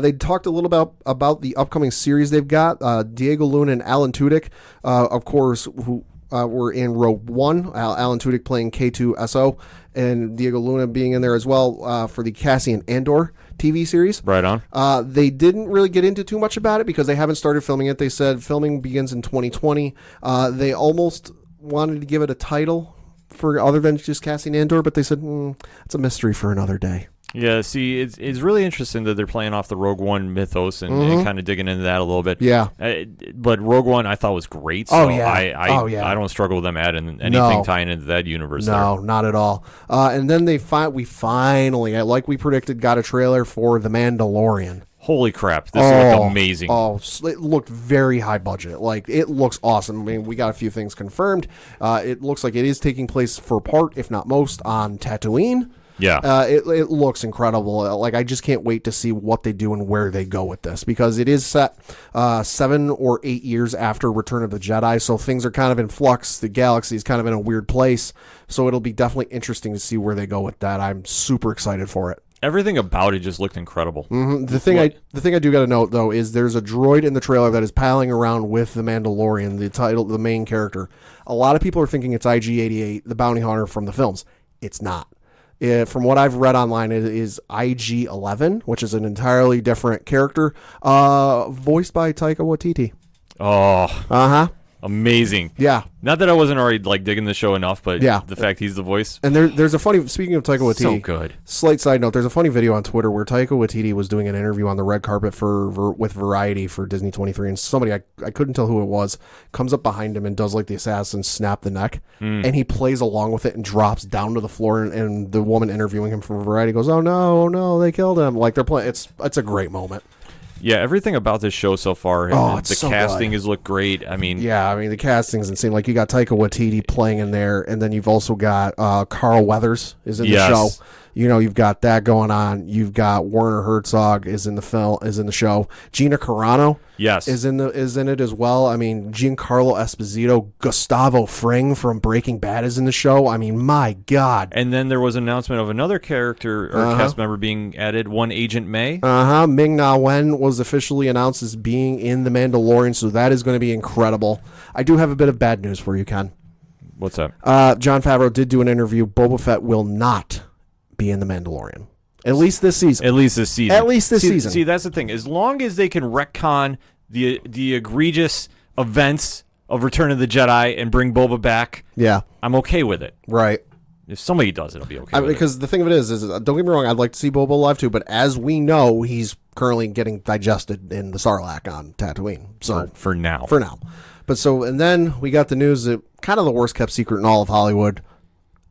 They talked a little about the upcoming series they've got. Diego Luna and Alan Tudyk, of course, who were in Rogue One. Alan Tudyk playing K2SO, and Diego Luna being in there as well for the Cassian Andor TV series. Right on. They didn't really get into too much about it because they haven't started filming it. They said filming begins in 2020. They almost wanted to give it a title for other than just Cassian Andor, but they said it's a mystery for another day. Yeah, see, it's really interesting that they're playing off the Rogue One mythos and kind of digging into that a little bit. Yeah. But Rogue One I thought was great, so I don't struggle with them adding anything tying into that universe. No, not at all. And then we finally, like we predicted, got a trailer for The Mandalorian. Holy crap, this looked amazing. It looked very high budget. It looks awesome. I mean, we got a few things confirmed. It looks like it is taking place for part, if not most, on Tatooine. Yeah. It looks incredible. I just can't wait to see what they do and where they go with this, because it is set 7 or 8 years after Return of the Jedi, so things are kind of in flux. The galaxy is kind of in a weird place, so it'll be definitely interesting to see where they go with that. I'm super excited for it. Everything about it just looked incredible. Mm-hmm. The thing I do got to note though is there's a droid in the trailer that is palling around with the Mandalorian, the main character. A lot of people are thinking it's IG-88, the bounty hunter from the films. It's not. From what I've read online, it is IG-11, which is an entirely different character, voiced by Taika Waititi. Oh, amazing! Yeah, not that I wasn't already digging the show enough, but the fact he's the voice. And there's a funny. Speaking of Taika Waititi, so good. Slight side note: there's a funny video on Twitter where Taika Waititi was doing an interview on the red carpet with Variety for Disney 23, and somebody I couldn't tell who it was comes up behind him and does the assassin snap the neck, and he plays along with it and drops down to the floor, and the woman interviewing him from Variety goes, "Oh no, they killed him!" They're playing. It's a great moment. Yeah, everything about this show so far, the so casting good. has looked great. I mean, the casting's insane. You got Taika Waititi playing in there, and then you've also got Carl Weathers is in the show. You've got that going on. You've got Werner Herzog is in the show. Gina Carano is in it as well. I mean, Giancarlo Esposito, Gustavo Fring from Breaking Bad is in the show. I mean, my God. And then there was an announcement of another character or cast member being added, one Agent May. Ming-Na Wen was officially announced as being in The Mandalorian, so that is going to be incredible. I do have a bit of bad news for you, Ken. What's that? Jon Favreau did do an interview. Boba Fett will not be in The Mandalorian. At least this season. See, that's the thing. As long as they can retcon the egregious events of Return of the Jedi and bring Boba back, I'm okay with it. Right. If somebody does it, I'll be okay with because the thing of it is don't get me wrong, I'd like to see Boba alive too, but as we know, he's currently getting digested in the Sarlacc on Tatooine. So for now. But and then we got the news that kind of the worst kept secret in all of Hollywood.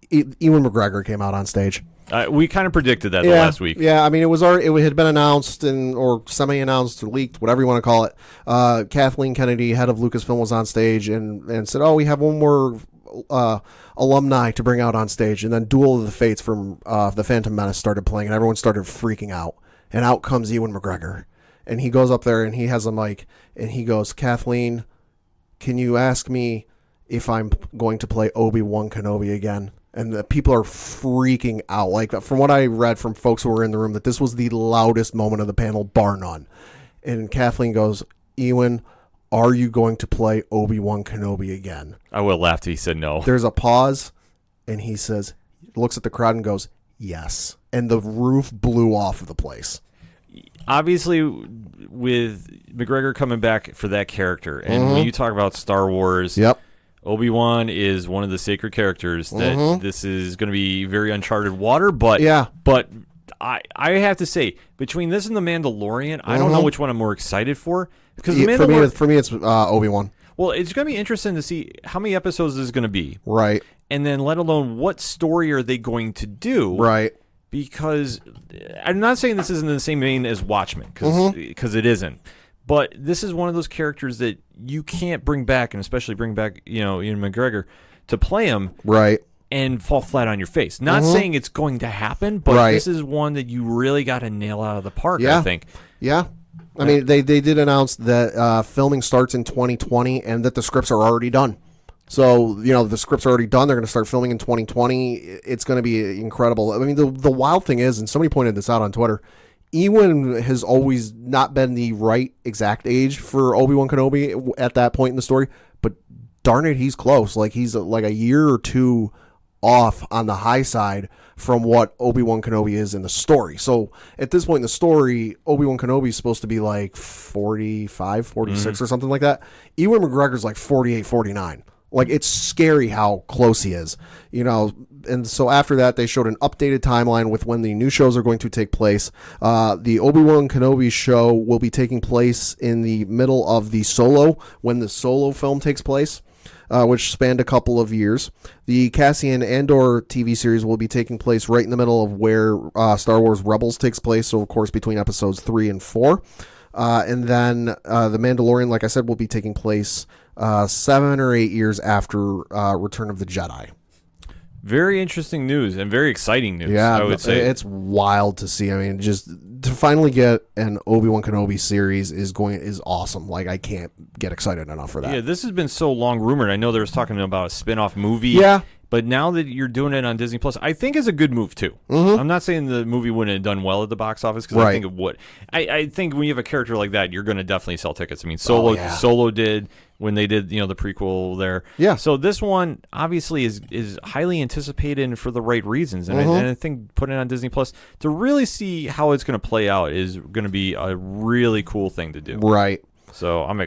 Ewan McGregor came out on stage. We kind of predicted that last week. Yeah, I mean, it had been announced or semi-announced or leaked, whatever you want to call it. Kathleen Kennedy, head of Lucasfilm, was on stage and said, we have one more alumni to bring out on stage. And then Duel of the Fates from The Phantom Menace started playing, and everyone started freaking out. And out comes Ewan McGregor. And he goes up there, and he has a mic, and he goes, Kathleen, can you ask me if I'm going to play Obi-Wan Kenobi again? And the people are freaking out. Like, from what I read from folks who were in the room, that this was the loudest moment of the panel, bar none. And Kathleen goes, Ewan, are you going to play Obi-Wan Kenobi again? I would have laughed if he said no. There's a pause, and he says, looks at the crowd and goes, yes. And the roof blew off of the place. Obviously, with McGregor coming back for that character, and when you talk about Star Wars... Yep. Obi-Wan is one of the sacred characters that this is going to be very uncharted water, but I have to say, between this and The Mandalorian, I don't know which one I'm more excited for. Because for me, it's Obi-Wan. Well, it's going to be interesting to see how many episodes this is going to be. Right. And then let alone what story are they going to do. Right. Because I'm not saying this isn't in the same vein as Watchmen, because it isn't. But this is one of those characters that you can't bring back, and especially bring back, Ian McGregor, to play him, right, and fall flat on your face. Not saying it's going to happen, but this is one that you really got to nail out of the park. I think. Yeah, I mean, they did announce that filming starts in 2020, and that the scripts are already done. So the scripts are already done. They're going to start filming in 2020. It's going to be incredible. I mean, the wild thing is, and somebody pointed this out on Twitter, Ewan has always not been the right exact age for Obi-Wan Kenobi at that point in the story, but darn it, he's close. Like, he's like a year or two off on the high side from what Obi-Wan Kenobi is in the story. So at this point in the story, Obi-Wan Kenobi is supposed to be like 45, 46 or something like that. Ewan McGregor's like 48, 49. Like, it's scary how close he is, and so after that, they showed an updated timeline with when the new shows are going to take place. The Obi-Wan Kenobi show will be taking place in the middle of the Solo, when the Solo film takes place, which spanned a couple of years. The Cassian Andor TV series will be taking place right in the middle of where Star Wars Rebels takes place, so of course between episodes 3 and 4. And then The Mandalorian, like I said, will be taking place 7 or 8 years after Return of the Jedi. Very interesting news and very exciting news. Yeah, I would say it's wild to see. I mean, just to finally get an Obi-Wan Kenobi series is awesome. Like, I can't get excited enough for that. Yeah, this has been so long rumored. I know there was talking about a spin-off movie. Yeah. But now that you're doing it on Disney Plus, I think is a good move too. I'm not saying the movie wouldn't have done well at the box office, because I think it would. I think when you have a character like that, you're going to definitely sell tickets. I mean, Solo did when they did the prequel there. Yeah. So this one obviously is highly anticipated for the right reasons, and I think putting it on Disney Plus to really see how it's going to play out is going to be a really cool thing to do. Right. So I'm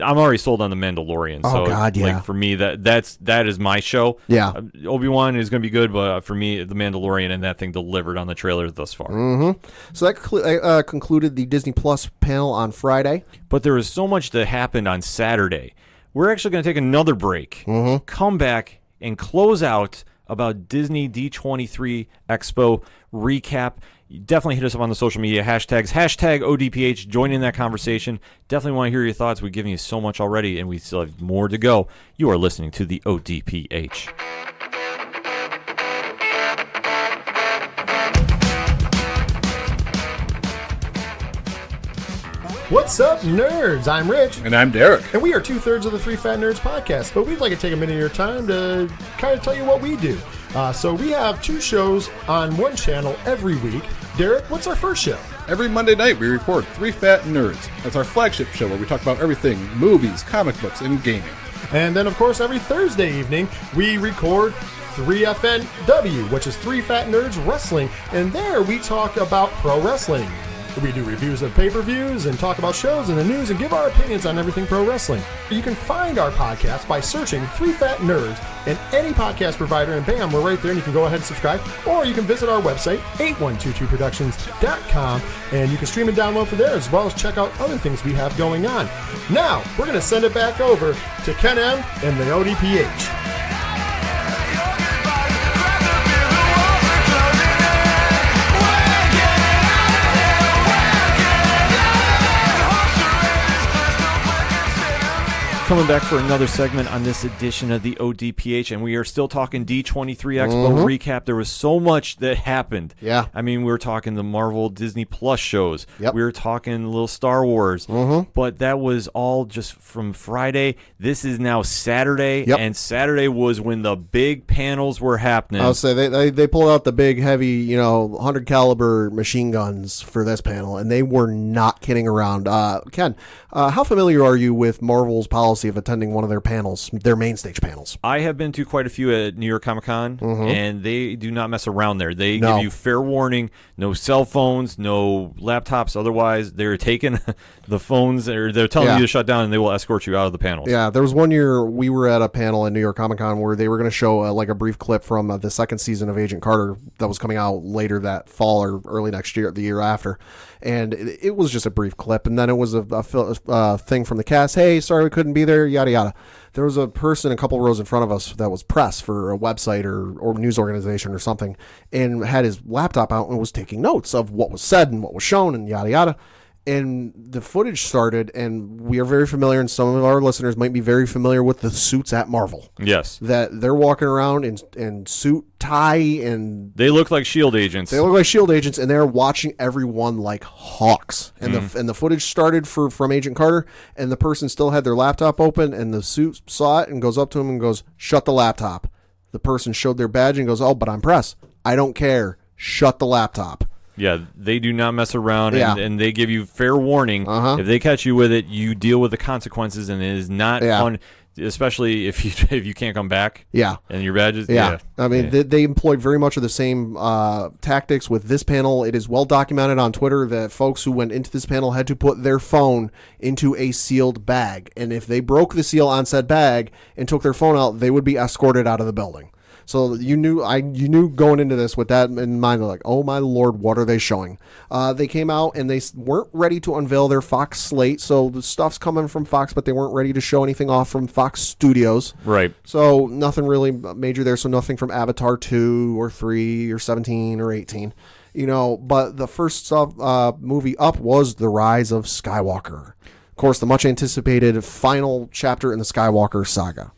already sold on The Mandalorian. So God, yeah. Like, for me, that is my show. Yeah. Obi-Wan is going to be good, but for me, The Mandalorian and that thing delivered on the trailer thus far. So that concluded the Disney Plus panel on Friday. But there was so much that happened on Saturday. We're actually going to take another break, come back, and close out about Disney D23 Expo recap. You definitely hit us up on the social media hashtags, #ODPH, join in that conversation. Definitely want to hear your thoughts. We've given you so much already, and we still have more to go. You are listening to the ODPH. What's up, nerds? I'm Rich. And I'm Derek. And we are 2/3 of the Three Fat Nerds podcast, but we'd like to take a minute of your time to kind of tell you what we do. So we have 2 shows on one channel every week. Derek, what's our first show? Every Monday night, we record Three Fat Nerds. That's our flagship show where we talk about everything movies, comic books, and gaming. And then, of course, every Thursday evening, we record 3FNW, which is Three Fat Nerds Wrestling. And there we talk about pro wrestling. We do reviews of pay-per-views and talk about shows and the news and give our opinions on everything pro wrestling. You can find our podcast by searching 3 Fat Nerds in any podcast provider, and bam, we're right there, and you can go ahead and subscribe. Or you can visit our website, 8122productions.com, and you can stream and download for there, as well as check out other things we have going on. Now, we're going to send it back over to Ken M and the ODPH. Coming back for another segment on this edition of the ODPH, and we are still talking D23 Expo recap. There was so much that happened. Yeah. I mean, we were talking the Marvel Disney Plus shows. Yep. We were talking a little Star Wars. But that was all just from Friday. This is now Saturday, and Saturday was when the big panels were happening. I'll say they pulled out the big, heavy, 100 caliber machine guns for this panel, and they were not kidding around. Ken, how familiar are you with Marvel's policy of attending one of their panels, their main stage panels? I have been to quite a few at New York Comic Con, and they do not mess around there. They give you fair warning, no cell phones, no laptops. Otherwise, they're taking the phones, or they're telling you to shut down, and they will escort you out of the panels. Yeah, there was one year we were at a panel in New York Comic Con where they were going to show a brief clip from the second season of Agent Carter that was coming out later that fall or early next year, the year after. And it was just a brief clip, and then it was a thing from the cast. Hey, sorry we couldn't be there, yada yada. There was a person a couple rows in front of us that was press for a website or news organization or something, and had his laptop out and was taking notes of what was said and what was shown and yada yada. And the footage started, and we are very familiar, and some of our listeners might be very familiar with the suits at Marvel. Yes. That they're walking around in suit, tie, and... They look like S.H.I.E.L.D. agents. They look like S.H.I.E.L.D. agents, and they're watching everyone like hawks. And the footage started from Agent Carter, and the person still had their laptop open, and the suit saw it and goes up to him and goes, "Shut the laptop." The person showed their badge and goes, "Oh, but I'm press. I don't care. Shut the laptop." Yeah, they do not mess around, and they give you fair warning. If they catch you with it, you deal with the consequences, and it is not fun, especially if you can't come back. Yeah. And your badges. Yeah. I mean, they employed very much of the same tactics with this panel. It is well documented on Twitter that folks who went into this panel had to put their phone into a sealed bag, and if they broke the seal on said bag and took their phone out, they would be escorted out of the building. So you knew going into this with that in mind. They're like, oh my Lord, what are they showing? They came out and they weren't ready to unveil their Fox slate. So the stuff's coming from Fox, but they weren't ready to show anything off from Fox Studios. Right. So nothing really major there. So nothing from Avatar 2 or 3 or 17 or 18. But the first movie up was The Rise of Skywalker. Of course, the much anticipated final chapter in the Skywalker saga.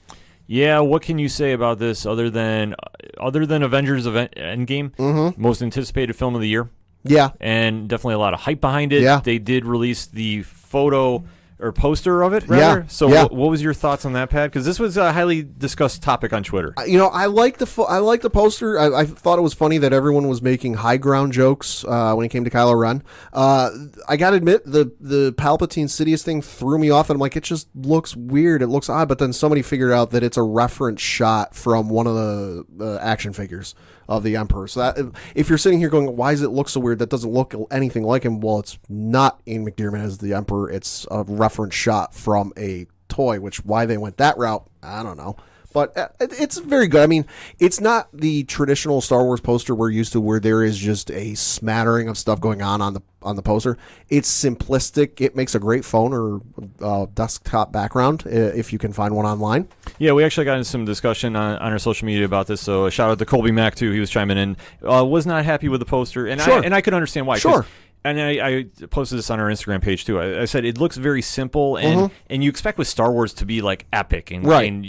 Yeah, what can you say about this other than Avengers Endgame? Most anticipated film of the year. Yeah. And definitely a lot of hype behind it. Yeah. They did release the photo or poster of it, rather. Yeah. So Yeah. What was your thoughts on that, Pat? Because this was a highly discussed topic on Twitter. I like the poster. I thought it was funny that everyone was making high ground jokes when it came to Kylo Ren. I gotta admit, the Palpatine Sidious thing threw me off, and I'm like, it just looks weird. It looks odd. But then somebody figured out that it's a reference shot from one of the action figures of the Emperor. So that, if you're sitting here going, why does it look so weird? That doesn't look anything like him. Well, it's not Ian McDiarmid as the Emperor. It's a reference shot from a toy, which why they went that route, I don't know. But it's very good. I mean, it's not the traditional Star Wars poster we're used to, where there is just a smattering of stuff going on the poster. It's simplistic. It makes a great phone or desktop background if you can find one online. Yeah, we actually got into some discussion on our social media about this. So a shout out to Colby Mack too. He was chiming in. Was not happy with the poster, and Sure. I could understand why. Sure. And I posted this on our Instagram page too. I said it looks very simple, and you expect with Star Wars to be like epic and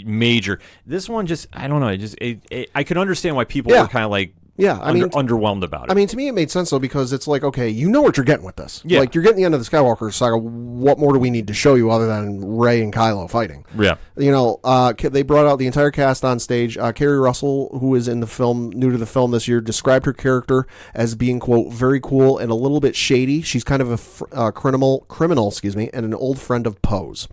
major. This one just, I don't know. I could understand why people were kind of like underwhelmed about it. I mean, to me, it made sense though, because it's like, okay, you know what you're getting with this. Yeah. Like, you're getting the end of the Skywalker saga. What more do we need to show you other than Rey and Kylo fighting? Yeah. They brought out the entire cast on stage. Kerry Russell, who is in the film, new to the film this year, described her character as being, quote, very cool and a little bit shady. She's kind of a criminal, and an old friend of Poe's.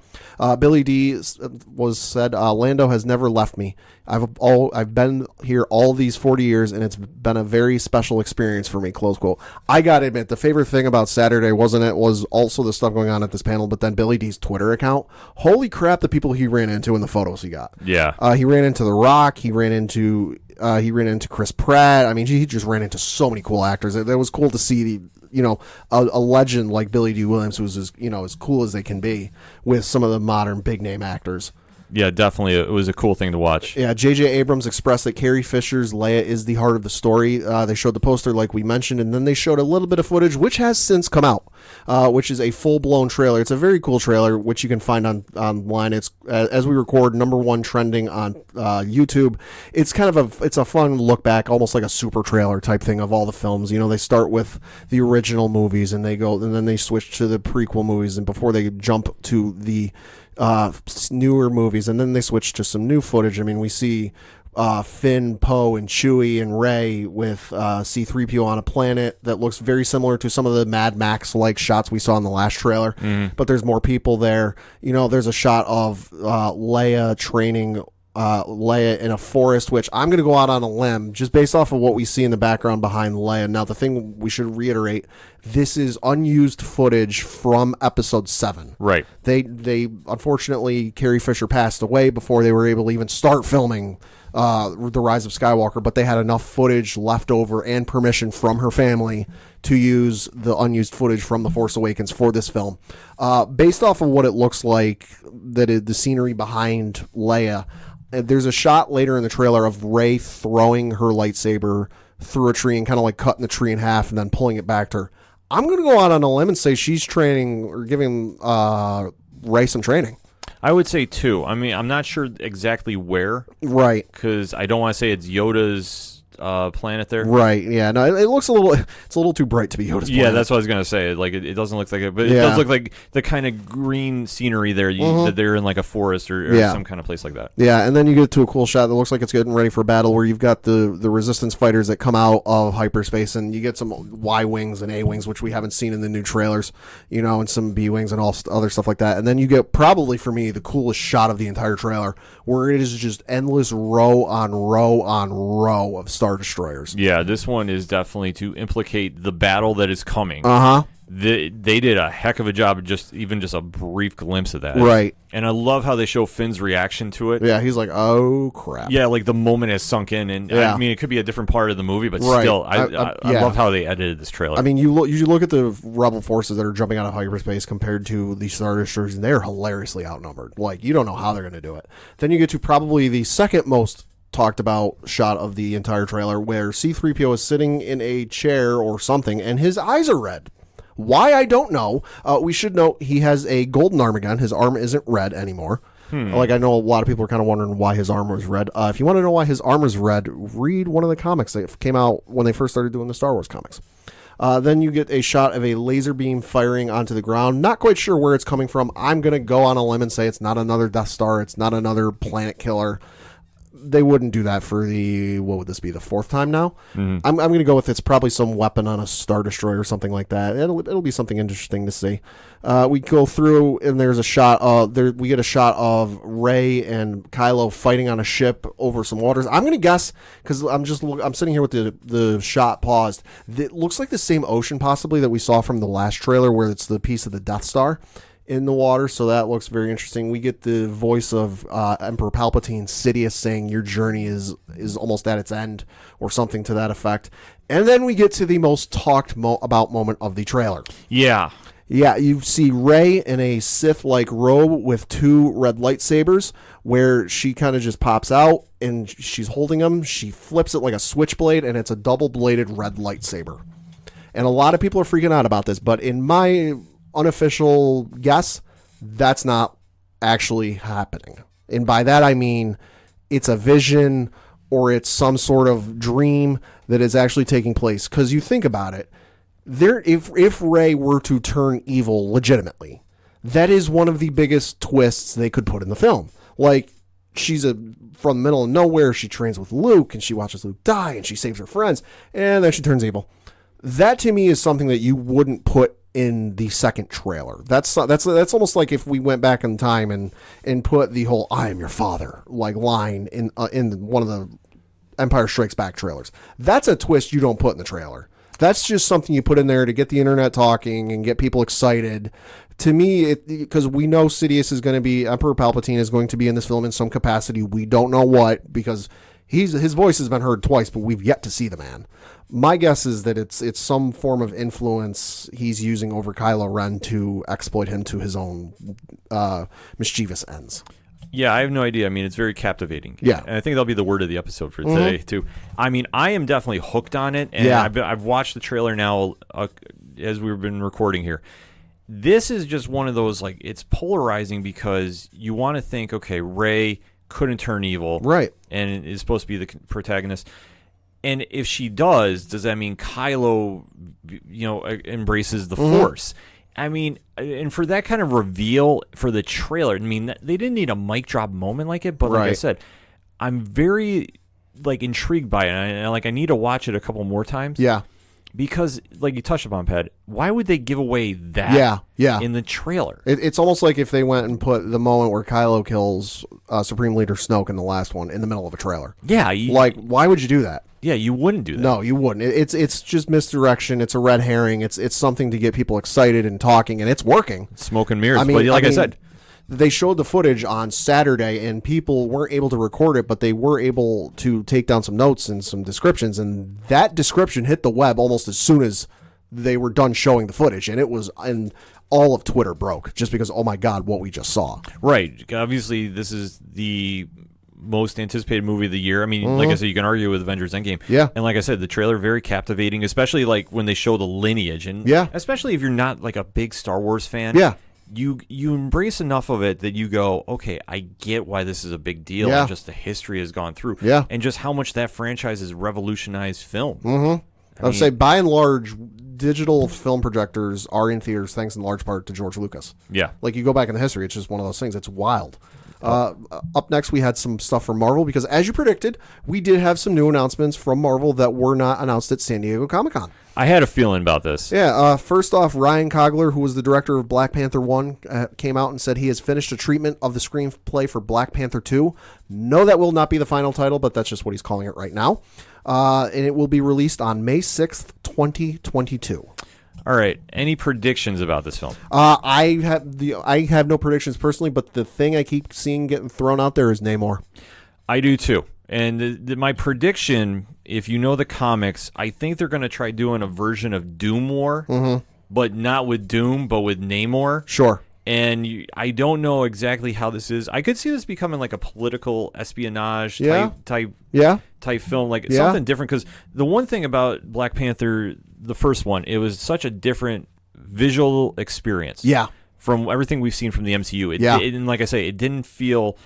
Billy D said, Lando has never left me. I've been here all these 40 years, and it's been a very special experience for me, close quote. I gotta admit, the favorite thing about Saturday was also the stuff going on at this panel, but then Billy D's Twitter account. Holy crap, the people he ran into and the photos he got. Yeah. He ran into The Rock. He ran into Chris Pratt. I mean, he just ran into so many cool actors. It was cool to see a legend like Billy D. Williams, who's as cool as they can be, with some of the modern big name actors. Yeah, definitely. It was a cool thing to watch. Yeah, J.J. Abrams expressed that Carrie Fisher's Leia is the heart of the story. They showed the poster like we mentioned, and then they showed a little bit of footage, which has since come out, which is a full-blown trailer. It's a very cool trailer, which you can find online. It's, as we record, #1 trending on YouTube. It's kind of it's a fun look back, almost like a super trailer type thing of all the films. They start with the original movies, and then they switch to the prequel movies, and before they jump to the newer movies, and then they switch to some new footage. I mean, we see Finn, Poe, and Chewie and Rey with C-3PO on a planet that looks very similar to some of the Mad Max-like shots we saw in the last trailer, but there's more people there. There's a shot of Leia training Leia in a forest, which I'm going to go out on a limb just based off of what we see in the background behind Leia. Now, the thing we should reiterate, this is unused footage from episode 7. Right. They unfortunately, Carrie Fisher passed away before they were able to even start filming The Rise of Skywalker, but they had enough footage left over and permission from her family to use the unused footage from The Force Awakens for this film. Based off of what it looks like, the scenery behind Leia, there's a shot later in the trailer of Rey throwing her lightsaber through a tree and kind of like cutting the tree in half and then pulling it back to her. I'm going to go out on a limb and say she's training or giving Rey some training. I would say 2. I mean, I'm not sure exactly where. Right. Because I don't want to say it's Yoda's planet there. Right. Yeah. No, it looks it's a little too bright to be Yoda's planet. Yeah, that's what I was gonna say. Like it doesn't look like it, but it does look like the kind of green scenery there. That they're in like a forest or some kind of place like that. Yeah, and then you get to a cool shot that looks like it's getting ready for battle, where you've got the Resistance fighters that come out of hyperspace, and you get some Y wings and A wings, which we haven't seen in the new trailers, and some B wings and all other stuff like that. And then you get probably for me the coolest shot of the entire trailer, where it is just endless row on row on row of Star Destroyers. Yeah, this one is definitely to implicate the battle that is coming. They did a heck of a job, just a brief glimpse of that. Right. And I love how they show Finn's reaction to it. Yeah, he's like, oh, crap. Yeah, like the moment has sunk in. And I mean, it could be a different part of the movie, but still, I love how they edited this trailer. I mean, you look at the Rebel forces that are jumping out of hyperspace compared to the Star Destroyers, and they're hilariously outnumbered. Like, you don't know how they're going to do it. Then you get to probably the second most talked about shot of the entire trailer, where C-3PO is sitting in a chair or something, and his eyes are red. Why, I don't know. We should note he has a golden arm again. His arm isn't red anymore. Like, I know a lot of people are kind of wondering why his armor is red. If you want to know why his armor is red, read one of the comics that came out when they first started doing the Star Wars comics. Then you get a shot of a laser beam firing onto the ground. Not quite sure where it's coming from. I'm going to go on a limb and say it's not another Death Star. It's not another planet killer. They wouldn't do that for what would this be, the 4th time now? I'm going to go with it's probably some weapon on a Star Destroyer or something like that. It'll be something interesting to see. We go through, and there's a shot we get a shot of Rey and Kylo fighting on a ship over some waters. I'm going to guess, because I'm sitting here with the shot paused. It looks like the same ocean possibly that we saw from the last trailer, where it's the piece of the Death Star in the water, so that looks very interesting. We get the voice of Emperor Palpatine, Sidious, saying your journey is almost at its end, or something to that effect. And then we get to the most talked about moment of the trailer. Yeah, you see Rey in a Sith-like robe with 2 red lightsabers, where she kind of just pops out, and she's holding them. She flips it like a switchblade, and it's a double-bladed red lightsaber. And a lot of people are freaking out about this, but in my unofficial guess, that's not actually happening. And by that I mean it's a vision, or it's some sort of dream that is actually taking place. Because you think about it, if Rey were to turn evil legitimately, that is one of the biggest twists they could put in the film. Like, she's from the middle of nowhere, she trains with Luke, and she watches Luke die, and she saves her friends, and then she turns evil. That to me is something that you wouldn't put in the second trailer. That's almost like if we went back in time and put the whole "I am your father" like line in one of the Empire Strikes Back trailers. That's a twist you don't put in the trailer. That's just something you put in there to get the internet talking and get people excited. To me, because we know Sidious is going to be, Emperor Palpatine is going to be in this film in some capacity. We don't know what, because his voice has been heard twice, but we've yet to see the man. My guess is that it's some form of influence he's using over Kylo Ren to exploit him to his own mischievous ends. Yeah, I have no idea. I mean, it's very captivating. Yeah. And I think that'll be the word of the episode for today, too. I mean, I am definitely hooked on it, and Yeah. I've watched the trailer now as we've been recording here. This is just one of those, like, it's polarizing because you want to think, okay, Rey couldn't turn evil. Right. And is supposed to be the protagonist. And if she does that mean Kylo, embraces the Force? I mean, and for that kind of reveal for the trailer, I mean, they didn't need a mic drop moment like it, but like I said, I'm very, intrigued by it. And I need to watch it a couple more times. Yeah. Because, like you touched upon, Pat, why would they give away that in the trailer? It's almost like if they went and put the moment where Kylo kills Supreme Leader Snoke in the last one in the middle of a trailer. Yeah. Why would you do that? Yeah, you wouldn't do that. No, you wouldn't. It's just misdirection. It's a red herring. It's something to get people excited and talking, and it's working. Smoke and mirrors. I mean, I said, they showed the footage on Saturday, and people weren't able to record it, but they were able to take down some notes and some descriptions, and that description hit the web almost as soon as they were done showing the footage, and it was, and all of Twitter broke just because, oh my God, what we just saw. Right. Obviously, this is the most anticipated movie of the year. I mean, like I said, you can argue with Avengers Endgame. Yeah. And like I said, the trailer very captivating, especially like when they show the lineage, and especially if you're not like a big Star Wars fan. Yeah. You embrace enough of it that you go, okay, I get why this is a big deal, and just the history has gone through, and just how much that franchise has revolutionized film. I would say, by and large, digital film projectors are in theaters thanks in large part to George Lucas. Yeah. Like, you go back in the history, it's just one of those things. It's wild. Up next, we had some stuff from Marvel, because as you predicted, we did have some new announcements from Marvel that were not announced at San Diego Comic-Con. I had a feeling about this. Yeah, first off, Ryan Coogler, who was the director of Black Panther 1, came out and said he has finished a treatment of the screenplay for Black Panther 2. No, that will not be the final title, but that's just what he's calling it right now. And it will be released on May 6th, 2022. All right. Any predictions about this film? I have no predictions personally, but the thing I keep seeing getting thrown out there is Namor. I do too. And my prediction, if you know the comics, I think they're going to try doing a version of Doom War, but not with Doom, but with Namor. Sure. And I don't know exactly how this is. I could see this becoming like a political espionage type film, like something different. Because the one thing about Black Panther, the first one, it was such a different visual experience. Yeah. From everything we've seen from the MCU. And like I say, it didn't feel,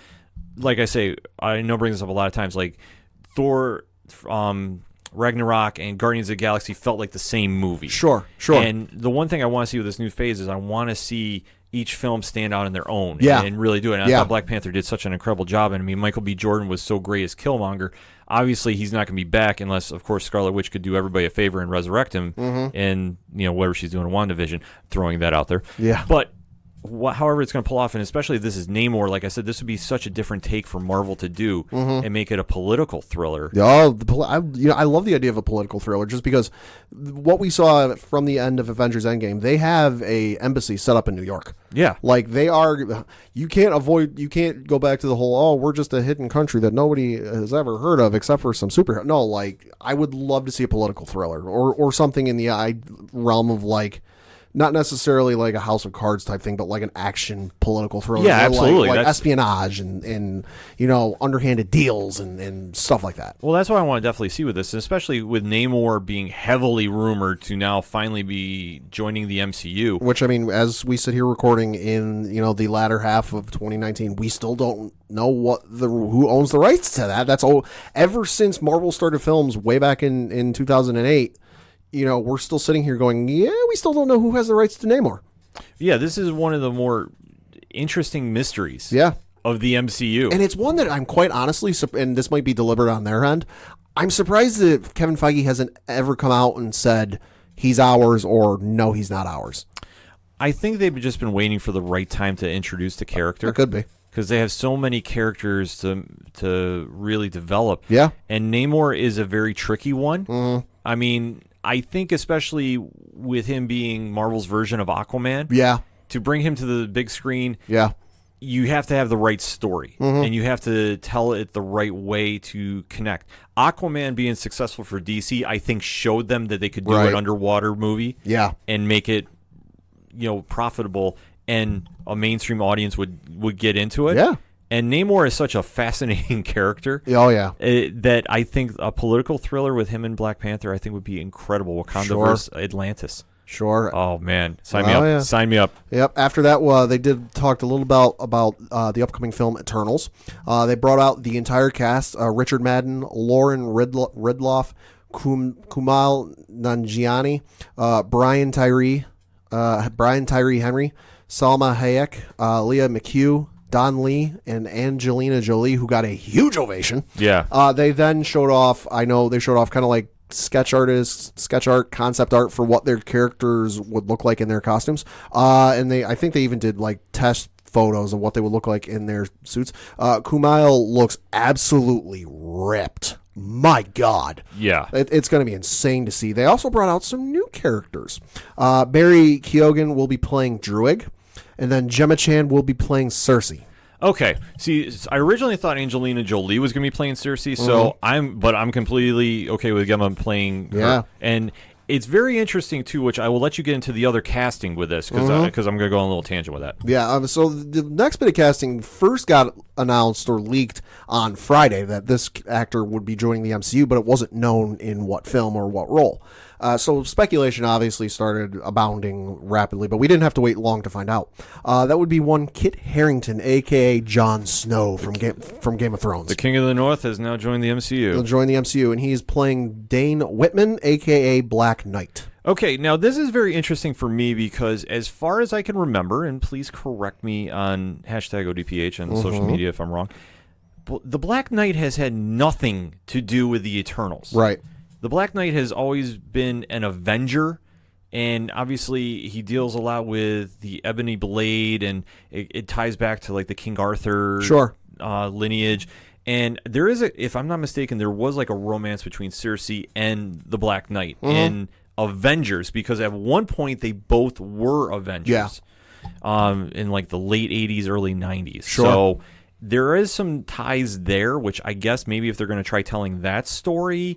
like I say, I know I bring this up a lot of times, like Thor, Ragnarok and Guardians of the Galaxy felt like the same movie. Sure. And the one thing I want to see with this new phase is I want to see each film stand out on their own and really do it. And I thought Black Panther did such an incredible job. And I mean, Michael B. Jordan was so great as Killmonger. Obviously, he's not going to be back unless, of course, Scarlet Witch could do everybody a favor and resurrect him and, whatever she's doing in WandaVision, throwing that out there. Yeah. But however it's going to pull off, and especially if this is Namor, like I said, this would be such a different take for Marvel to do and make it a political thriller. Oh, I love the idea of a political thriller, just because what we saw from the end of Avengers Endgame, they have a embassy set up in New York. Yeah. Like, they are, you can't go back to the whole, we're just a hidden country that nobody has ever heard of except for some superheroes. No, like, I would love to see a political thriller or something in the realm of, like, not necessarily like a House of Cards type thing, but like an action political thriller. Yeah, absolutely. Like espionage and underhanded deals and stuff like that. Well, that's what I want to definitely see with this, especially with Namor being heavily rumored to now finally be joining the MCU. Which, I mean, as we sit here recording in, the latter half of 2019, we still don't know who owns the rights to that. That's all. Ever since Marvel started films way back in 2008, we're still sitting here going, we still don't know who has the rights to Namor. Yeah, this is one of the more interesting mysteries of the MCU. And it's one that I'm quite honestly, and this might be deliberate on their end, I'm surprised that Kevin Feige hasn't ever come out and said he's ours or no, he's not ours. I think they've just been waiting for the right time to introduce the character. It could be. because they have so many characters to really develop. Yeah. And Namor is a very tricky one. Mm-hmm. I mean, I think especially with him being Marvel's version of Aquaman, Yeah. to bring him to the big screen, Yeah. you have to have the right story, and you have to tell it the right way to connect. Aquaman being successful for DC, I think, showed them that they could do an underwater movie Yeah. and make it, profitable, and a mainstream audience would get into it. Yeah. And Namor is such a fascinating character. Oh, yeah. That I think a political thriller with him and Black Panther, I think, would be incredible. Wakanda versus Atlantis. Sure. Oh man, sign me up! Yeah. Sign me up. Yep. After that, they did talked a little about the upcoming film Eternals. They brought out the entire cast: Richard Madden, Lauren Ridloff, Kumail Nanjiani, Brian Tyree Henry, Salma Hayek, Leah McHugh, Don Lee, and Angelina Jolie, who got a huge ovation. Yeah. They then showed off. I know they showed off kind of like sketch art, concept art for what their characters would look like in their costumes. And I think they even did like test photos of what they would look like in their suits. Kumail looks absolutely ripped. My God. Yeah. It's going to be insane to see. They also brought out some new characters. Barry Keoghan will be playing Druig, and then Gemma Chan will be playing Cersei. Okay. See, I originally thought Angelina Jolie was going to be playing Cersei, so I'm completely okay with Gemma playing her. Yeah. And it's very interesting too, which I will let you get into the other casting with this because I'm going to go on a little tangent with that. Yeah. So the next bit of casting first got announced or leaked on Friday that this actor would be joining the MCU, but it wasn't known in what film or what role. So speculation obviously started abounding rapidly, but we didn't have to wait long to find out. That would be one Kit Harington, a.k.a. Jon Snow from Game of Thrones. The King of the North has now joined the MCU. He'll join the MCU, and he's playing Dane Whitman, a.k.a. Black Knight. Okay, now this is very interesting for me because as far as I can remember, and please correct me on hashtag ODPH on social media if I'm wrong, the Black Knight has had nothing to do with the Eternals. Right. The Black Knight has always been an Avenger, and obviously he deals a lot with the Ebony Blade, and it ties back to like the King Arthur lineage. And there is if I'm not mistaken, there was like a romance between Cersei and the Black Knight in Avengers, because at one point they both were Avengers. In like the late 80s, early 90s. Sure. So there is some ties there, which I guess maybe if they're going to try telling that story,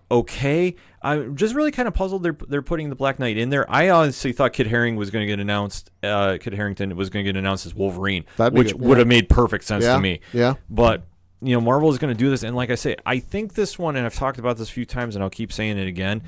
okay. I'm just really kind of puzzled they're putting the Black Knight in there. I honestly thought Kit Harington was going to get announced as Wolverine, which would have made perfect sense to me. Yeah. But Marvel is going to do this, and like I say, I think this one, and I've talked about this a few times, and I'll keep saying it again,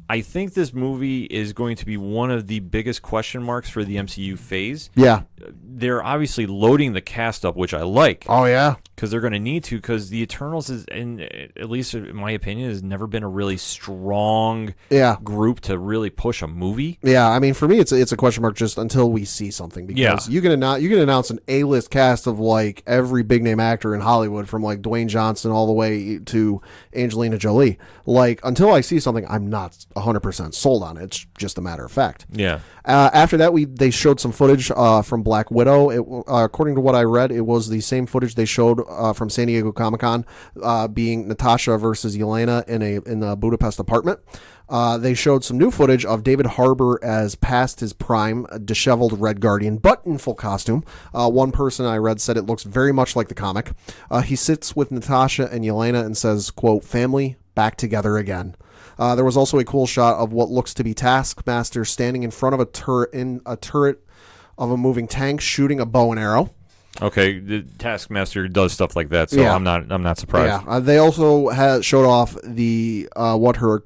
I think this movie is going to be one of the biggest question marks for the MCU phase. Yeah. They're obviously loading the cast up, which I like. Oh, yeah. Because they're going to need to, because the Eternals is, at least in my opinion, has never been a really strong group to really push a movie. Yeah, I mean, for me, it's a question mark just until we see something, because you can announce an A-list cast of like every big name actor in Hollywood, from like Dwayne Johnson all the way to Angelina Jolie. Like, until I see something, I'm not 100% sold on it. It's just a matter of fact. Yeah. After that, they showed some footage from Black Widow. According to what I read, it was the same footage they showed from San Diego Comic-Con, being Natasha versus Yelena in a Budapest apartment. They showed some new footage of David Harbour as past his prime, a disheveled Red Guardian, but in full costume. One person I read said it looks very much like the comic. He sits with Natasha and Yelena and says, quote, "Family, back together again." There was also a cool shot of what looks to be Taskmaster standing in front of a turret of a moving tank, shooting a bow and arrow. Okay, the Taskmaster does stuff like that, so I'm not surprised. Yeah, they also showed off the what her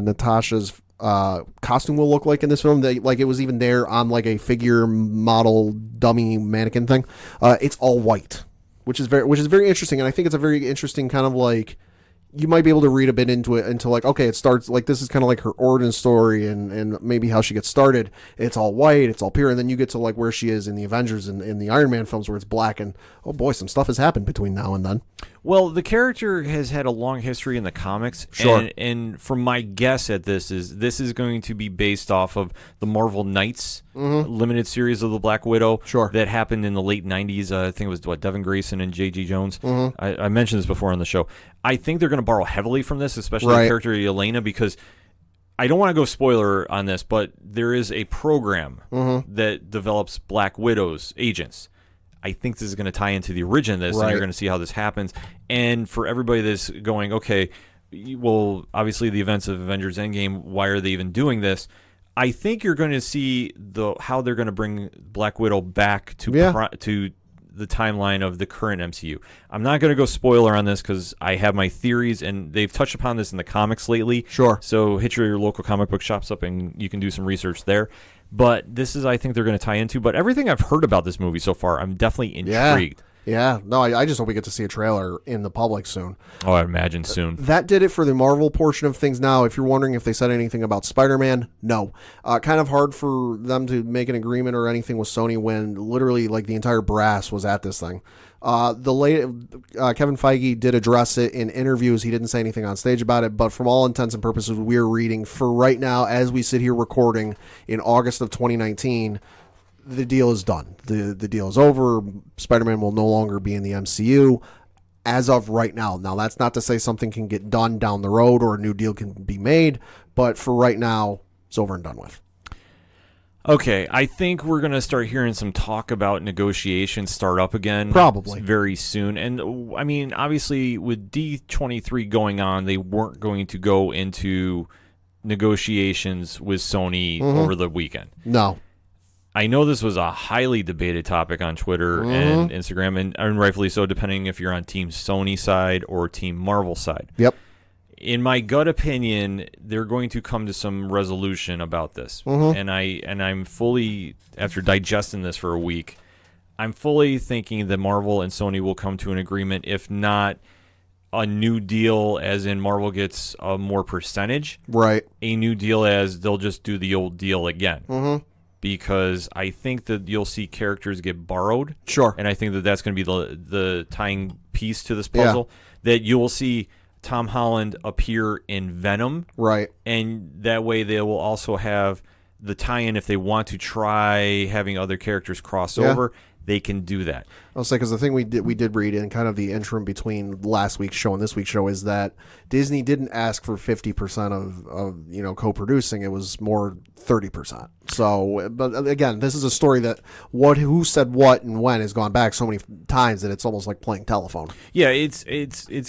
Natasha's costume will look like in this film. Like, it was even there on like a figure model dummy mannequin thing. It's all white, which is very interesting, and I think it's a very interesting kind of like, you might be able to read a bit into it, into like, okay, it starts like, this is kind of like her origin story and maybe how she gets started. It's all white, it's all pure, and then you get to like where she is in the Avengers and in the Iron Man films, where it's black, and oh boy, some stuff has happened between now and then. Well, the character has had a long history in the comics. Sure. And from my guess at this is going to be based off of the Marvel Knights limited series of the Black Widow. Sure. That happened in the late 90s. I think it was, Devin Grayson and J.G. Jones. I mentioned this before on the show. I think they're going to borrow heavily from this, especially the character Yelena, because I don't want to go spoiler on this, but there is a program that develops Black Widow's agents. I think this is going to tie into the origin of this, and you're going to see how this happens. And for everybody that's going, okay, well, obviously the events of Avengers Endgame, why are they even doing this? I think you're going to see how they're going to bring Black Widow back to the timeline of the current MCU. I'm not going to go spoiler on this because I have my theories, and they've touched upon this in the comics lately. Sure. So hit your local comic book shops up, and you can do some research there. But this is, I think, they're going to tie into. But everything I've heard about this movie so far, I'm definitely intrigued. Yeah. No, I just hope we get to see a trailer in the public soon. Oh, I imagine soon. That did it for the Marvel portion of things. Now, if you're wondering if they said anything about Spider-Man, no. Kind of hard for them to make an agreement or anything with Sony when literally like the entire brass was at this thing. Kevin Feige did address it in interviews. He didn't say anything on stage about it, but from all intents and purposes, we're reading for right now, as we sit here recording in August of 2019, the deal is done. The deal is over. Spider-Man will no longer be in the MCU as of right now. Now, that's not to say something can get done down the road or a new deal can be made, but for right now, it's over and done with. Okay, I think we're going to start hearing some talk about negotiations start up again. Probably. Very soon. And, I mean, obviously, with D23 going on, they weren't going to go into negotiations with Sony over the weekend. No. I know this was a highly debated topic on Twitter and Instagram, and rightfully so, depending if you're on Team Sony side or Team Marvel side. Yep. In my gut opinion, they're going to come to some resolution about this, and I'm fully, after digesting this for a week, I'm fully thinking that Marvel and Sony will come to an agreement, if not a new deal, as in Marvel gets a more percentage, right? A new deal as they'll just do the old deal again, because I think that you'll see characters get borrowed, sure, and I think that that's going to be the tying piece to this puzzle, that you will see Tom Holland appear in Venom. Right. And that way they will also have the tie-in if they want to try having other characters cross over. They can do that. I'll say, because the thing we did read in kind of the interim between last week's show and this week's show is that Disney didn't ask for 50% of co-producing. It was more 30%. So, but again, this is a story that who said what and when has gone back so many times that it's almost like playing telephone. Yeah, it's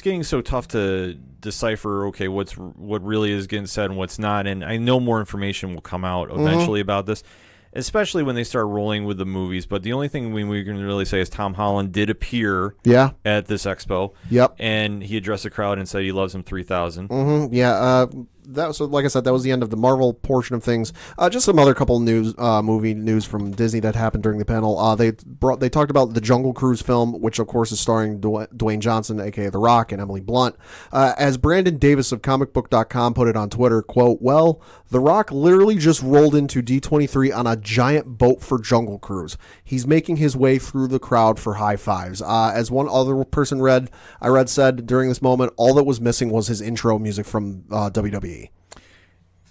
getting so tough to decipher. Okay, what really is getting said and what's not. And I know more information will come out eventually about this, especially when they start rolling with the movies. But the only thing we can really say is Tom Holland did appear at this expo. Yep. And he addressed the crowd and said he loves him 3,000. Yeah. That was, like I said, that was the end of the Marvel portion of things. Just some other couple news, movie news from Disney that happened during the panel. They talked about the Jungle Cruise film, which of course is starring Dwayne Johnson, aka The Rock, and Emily Blunt. As Brandon Davis of comicbook.com put it on Twitter, quote, "Well, The Rock literally just rolled into D23 on a giant boat for Jungle Cruise. He's making his way through the crowd for high fives." As one other person said during this moment, all that was missing was his intro music from WWE.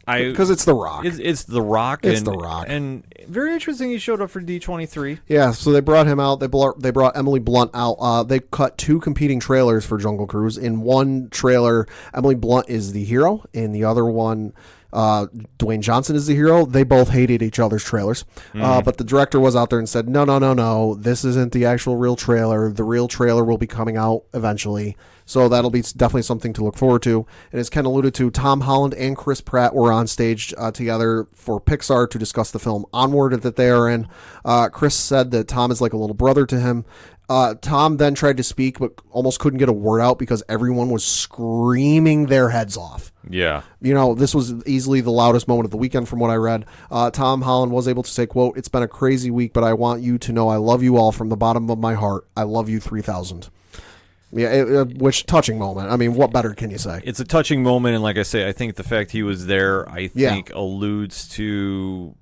Because it's The Rock. It's The Rock. It's The Rock. And very interesting he showed up for D23. Yeah, so they brought him out. They brought Emily Blunt out. They cut two competing trailers for Jungle Cruise. In one trailer, Emily Blunt is the hero. In the other one, Dwayne Johnson is the hero. They both hated each other's trailers. But the director was out there and said, no, this isn't the actual real trailer. The real trailer will be coming out eventually. So that'll be definitely something to look forward to. And as Ken alluded to, Tom Holland and Chris Pratt were on stage together for Pixar to discuss the film Onward that they are in. Chris said that Tom is like a little brother to him. Tom then tried to speak, but almost couldn't get a word out because everyone was screaming their heads off. Yeah. This was easily the loudest moment of the weekend from what I read. Tom Holland was able to say, quote, "It's been a crazy week, but I want you to know I love you all from the bottom of my heart. I love you 3,000. Yeah, which touching moment. I mean, what better can you say? It's a touching moment, and like I say, I think the fact he was there, I think, alludes to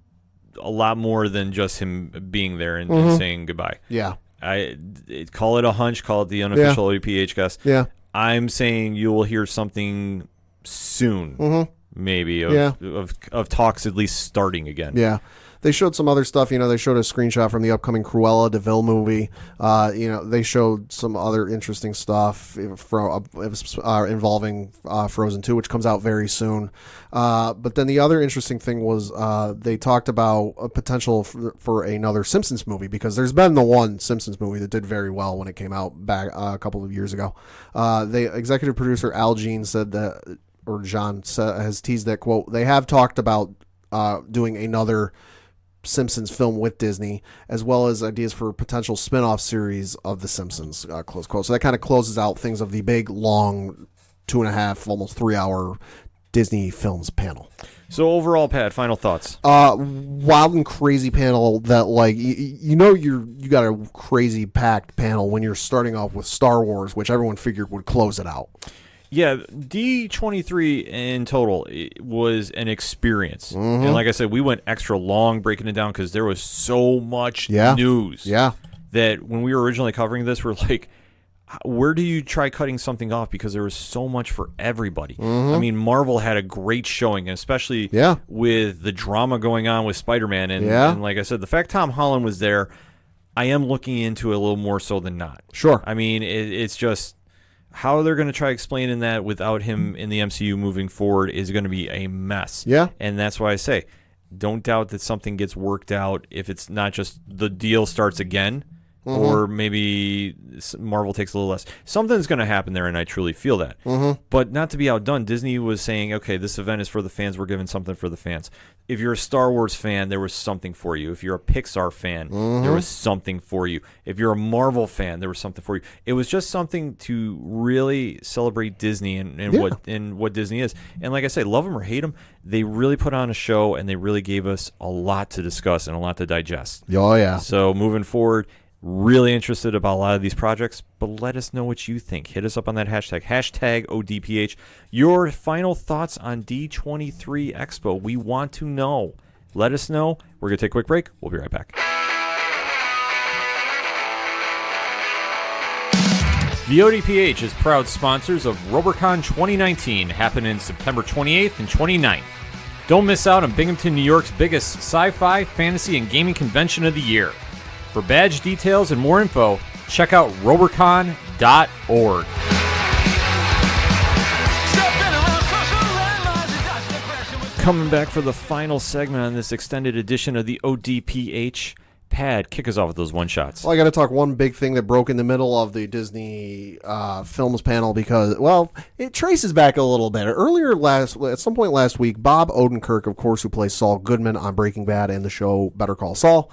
a lot more than just him being there and saying goodbye. Yeah. Call it a hunch, call it the unofficial ODPH guess. Yeah. I'm saying you will hear something soon, maybe, of talks at least starting again. Yeah. They showed some other stuff. They showed a screenshot from the upcoming Cruella de Vil movie. They showed some other interesting stuff involving Frozen 2, which comes out very soon. But then the other interesting thing was they talked about a potential for another Simpsons movie, because there's been the one Simpsons movie that did very well when it came out back a couple of years ago. The executive producer Al Jean said that, or John has teased that, quote, they have talked about doing another Simpsons film with Disney, as well as ideas for a potential spin-off series of The Simpsons, close quote. So that kind of closes out things of the big, long, 2.5, almost 3-hour Disney films panel. So overall, Pat, final thoughts? Wild and crazy panel that, like, you got a crazy packed panel when you're starting off with Star Wars, which everyone figured would close it out. Yeah, D23 in total was an experience. And like I said, we went extra long breaking it down because there was so much news that when we were originally covering this, we're like, where do you try cutting something off? Because there was so much for everybody. I mean, Marvel had a great showing, especially with the drama going on with Spider-Man. And like I said, the fact Tom Holland was there, I am looking into it a little more so than not. Sure. I mean, it's just... how they're going to try explaining that without him in the MCU moving forward is going to be a mess. Yeah. And that's why I say, don't doubt that something gets worked out if it's not just the deal starts again, or maybe Marvel takes a little less. Something's going to happen there, and I truly feel that. But not to be outdone, Disney was saying, okay, this event is for the fans. We're giving something for the fans. If you're a Star Wars fan, there was something for you. If you're a Pixar fan, there was something for you. If you're a Marvel fan, there was something for you. It was just something to really celebrate Disney and what Disney is. And like I say, love them or hate them, they really put on a show, and they really gave us a lot to discuss and a lot to digest. Oh, yeah. So moving forward, really interested about a lot of these projects, but let us know what you think. Hit us up on that hashtag ODPH. Your final thoughts on D23 Expo. We want to know. Let us know. We're going to take a quick break. We'll be right back. The ODPH is proud sponsors of RoberCon 2019, happening September 28th and 29th. Don't miss out on Binghamton, New York's biggest sci-fi, fantasy, and gaming convention of the year. For badge details and more info, check out robercon.org. Coming back for the final segment on this extended edition of the ODPH. Pad, kick us off with those one-shots. Well, I got to talk one big thing that broke in the middle of the Disney films panel because, well, it traces back a little bit. At some point last week, Bob Odenkirk, of course, who plays Saul Goodman on Breaking Bad and the show Better Call Saul,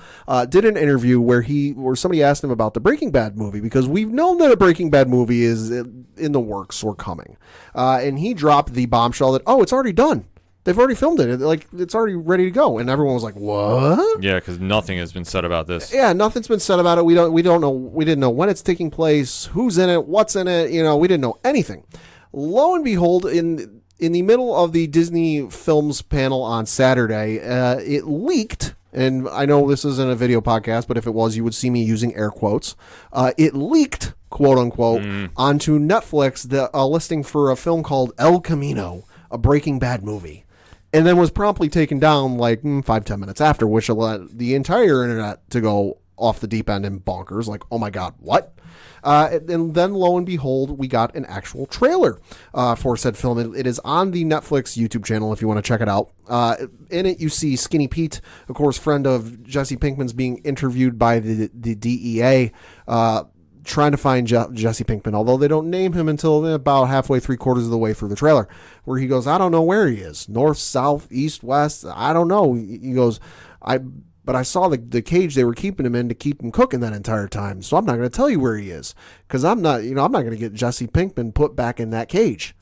did an interview where somebody asked him about the Breaking Bad movie, because we've known that a Breaking Bad movie is in the works or coming. And he dropped the bombshell that, it's already done. They've already filmed it. It's already ready to go. And everyone was like, what? Yeah, because nothing has been said about this. Yeah, nothing's been said about it. We don't know. We didn't know when it's taking place, who's in it, what's in it. We didn't know anything. Lo and behold, in the middle of the Disney Films panel on Saturday, it leaked. And I know this isn't a video podcast, but if it was, you would see me using air quotes. It leaked, quote unquote, onto Netflix, a listing for a film called El Camino, a Breaking Bad movie. And then was promptly taken down like 5-10 minutes after, which allowed the entire internet to go off the deep end and bonkers. Like, oh my God, what? And then lo and behold, we got an actual trailer for said film. It is on the Netflix YouTube channel if you want to check it out. In it, you see Skinny Pete, of course, friend of Jesse Pinkman's, being interviewed by the DEA, trying to find Jesse Pinkman, although they don't name him until about halfway, 3/4 of the way through the trailer, where he goes, I don't know where he is. North, south, east, west, I don't know. He goes, but I saw the cage they were keeping him in to keep him cooking that entire time, so I'm not going to tell you where he is, because I'm not going to get Jesse Pinkman put back in that cage.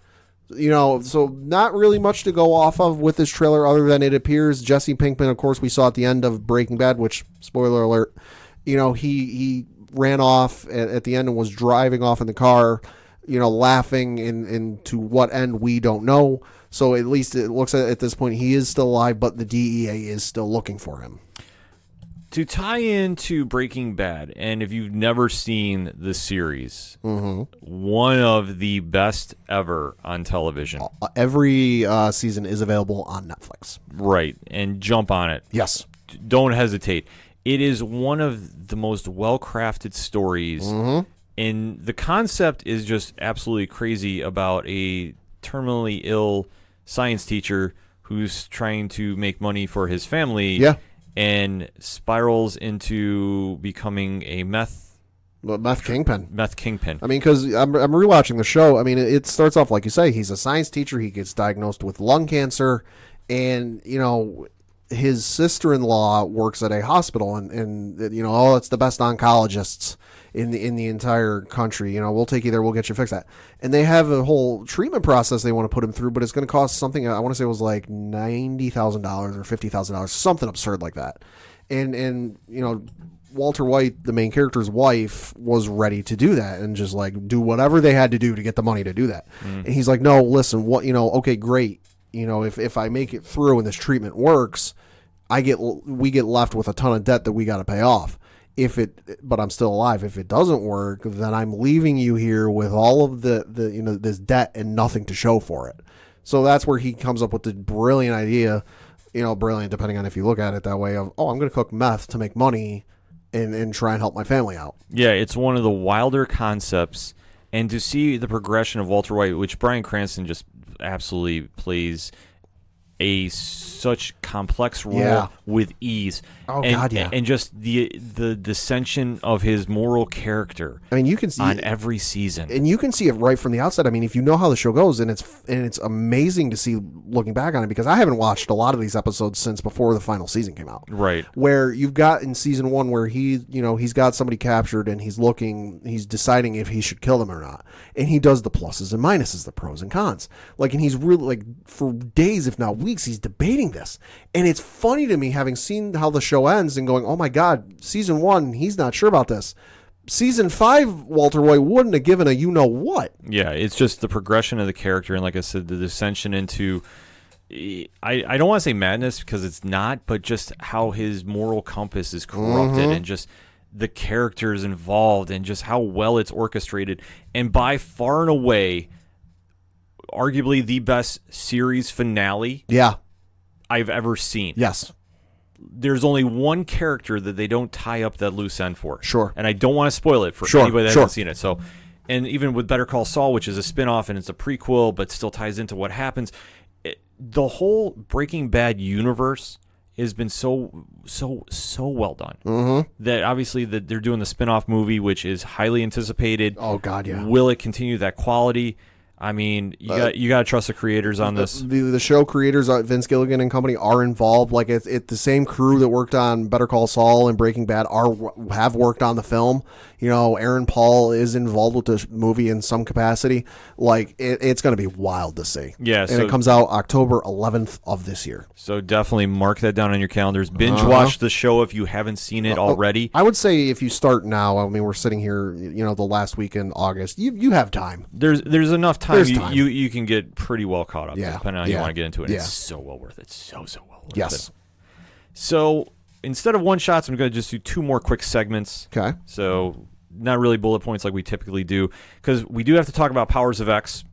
So not really much to go off of with this trailer, other than it appears Jesse Pinkman, of course, we saw at the end of Breaking Bad, which, spoiler alert, he ran off at the end and was driving off in the car, laughing, and to what end we don't know. So at least it looks at this point he is still alive, but the DEA is still looking for him. To tie into Breaking Bad, and if you've never seen the series, one of the best ever on television. Every season is available on Netflix. Right, and jump on it. Yes. Don't hesitate. It is one of the most well-crafted stories, and the concept is just absolutely crazy about a terminally ill science teacher who's trying to make money for his family. Yeah. And spirals into becoming a meth kingpin. Meth kingpin. I mean, because I'm rewatching the show. I mean, it starts off like you say. He's a science teacher. He gets diagnosed with lung cancer, and his sister-in-law works at a hospital, and it's the best oncologists in the entire country. We'll take you there. We'll get you fixed that. And they have a whole treatment process they want to put him through, but it's going to cost something. I want to say it was like $90,000 or $50,000, something absurd like that. And Walter White, the main character's wife, was ready to do that and just like do whatever they had to do to get the money to do that. And he's like, no, listen, okay, great. If I make it through and this treatment works, we get left with a ton of debt that we got to pay off. But I'm still alive. If it doesn't work, then I'm leaving you here with all of the this debt and nothing to show for it. So that's where he comes up with the brilliant idea, brilliant depending on if you look at it that way, of, I'm going to cook meth to make money and try and help my family out. Yeah, it's one of the wilder concepts, and to see the progression of Walter White, which Bryan Cranston just absolutely plays such complex role with ease. And just the dissension of his moral character. I mean, you can see on every season, and you can see it right from the outset. I mean, if you know how the show goes, and it's amazing to see looking back on it, because I haven't watched a lot of these episodes since before the final season came out. Right, where you've got in season 1 where he's got somebody captured and he's deciding if he should kill them or not, and he does the pluses and minuses, the pros and cons, and he's really for days, if not weeks, he's debating this. And it's funny to me, having seen how the show ends and going, oh my God, season 1, he's not sure about this. Season 5, Walter White wouldn't have given a what. Yeah, it's just the progression of the character, and like I said, the dissension into, I don't want to say madness because it's not, but just how his moral compass is corrupted, and just the characters involved, and just how well it's orchestrated. And by far and away, arguably the best series finale I've ever seen. Yes. There's only one character that they don't tie up that loose end for. Sure. And I don't want to spoil it for anybody that hasn't seen it. So, and even with Better Call Saul, which is a spinoff and it's a prequel, but still ties into what happens, the whole Breaking Bad universe has been so well done. That obviously that they're doing the spinoff movie, which is highly anticipated. Oh God, yeah. Will it continue that quality? I mean, you got to trust the creators on this. The show creators, Vince Gilligan and company, are involved. Like it the same crew that worked on Better Call Saul and Breaking Bad have worked on the film. Aaron Paul is involved with the movie in some capacity. Like it's going to be wild to see. Yeah, and it comes out October 11th of this year. So definitely mark that down on your calendars. Binge watch the show if you haven't seen it already. I would say if you start now. I mean, we're sitting here, the last week in August. You have time. There's enough time. You can get pretty well caught up, depending on how you want to get into it. It's so well worth it. So well worth it. Yes. So instead of one shots, I'm going to just do 2 more quick segments. Okay. So not really bullet points like we typically do, because we do have to talk about Powers of X.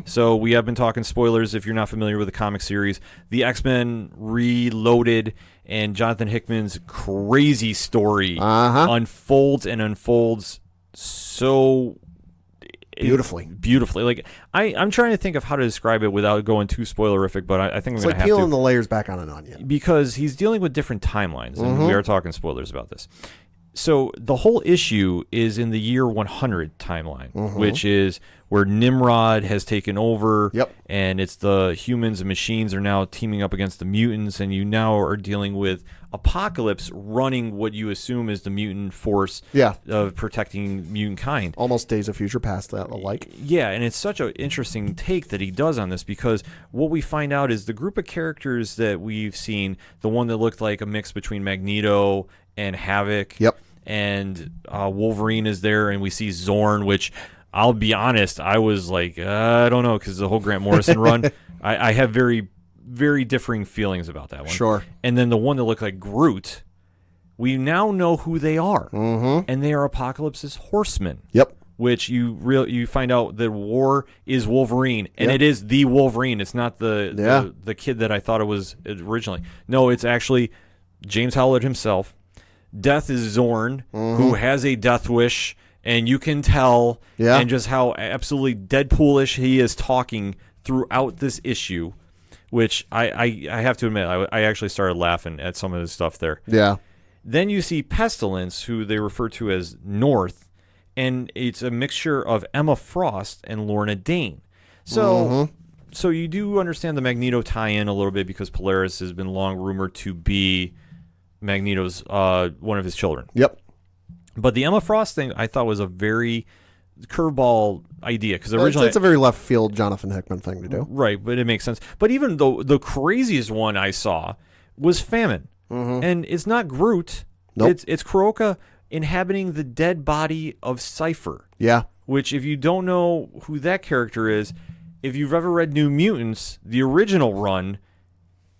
So we have been talking spoilers if you're not familiar with the comic series. The Xmen Reloaded and Jonathan Hickman's crazy story unfolds so beautifully. Like I'm trying to think of how to describe it without going too spoilerific, but I think I'm going to have to. It's like peeling the layers back on an onion, because he's dealing with different timelines, and we are talking spoilers about this. So the whole issue is in the year 100 timeline, which is where Nimrod has taken over, and it's the humans and machines are now teaming up against the mutants, and you now are dealing with Apocalypse running what you assume is the mutant force of protecting mutant kind. Almost Days of Future Past that alike. Yeah, and it's such an interesting take that he does on this, because what we find out is the group of characters that we've seen, the one that looked like a mix between Magneto and Havoc, and Wolverine is there, and we see Zorn, which I'll be honest, I was like, I don't know, because the whole Grant Morrison run, I have very, very differing feelings about that one. Sure. And then the one that looked like Groot, we now know who they are, and they are Apocalypse's horsemen. Yep. Which you find out that War is Wolverine, and it is the Wolverine. It's not the kid that I thought it was originally. No, it's actually James Howlett himself. Death is Zorn, who has a death wish, and you can tell, and just how absolutely Deadpoolish he is talking throughout this issue, which I have to admit, I actually started laughing at some of the stuff there. Yeah. Then you see Pestilence, who they refer to as North, and it's a mixture of Emma Frost and Lorna Dane. So you do understand the Magneto tie-in a little bit because Polaris has been long rumored to be Magneto's one of his children. Yep. But the Emma Frost thing I thought was a very curveball idea because originally it's a very left field Jonathan Hickman thing to do. Right, but it makes sense. But even though the craziest one I saw was Famine, and it's not Groot. Nope. It's Kuroka inhabiting the dead body of Cypher. Yeah. Which, if you don't know who that character is, if you've ever read New Mutants, the original run,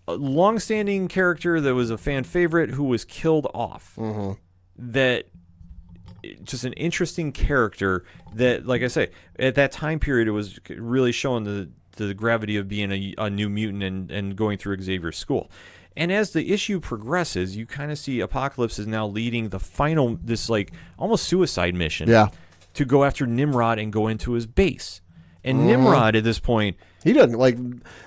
a long-standing character that was a fan favorite who was killed off. That just an interesting character that, like I say, at that time period, it was really showing the gravity of being a new mutant and going through Xavier's school. And as the issue progresses, you kind of see Apocalypse is now leading the final, this like almost suicide mission to go after Nimrod and go into his base. And Nimrod at this point, he doesn't like.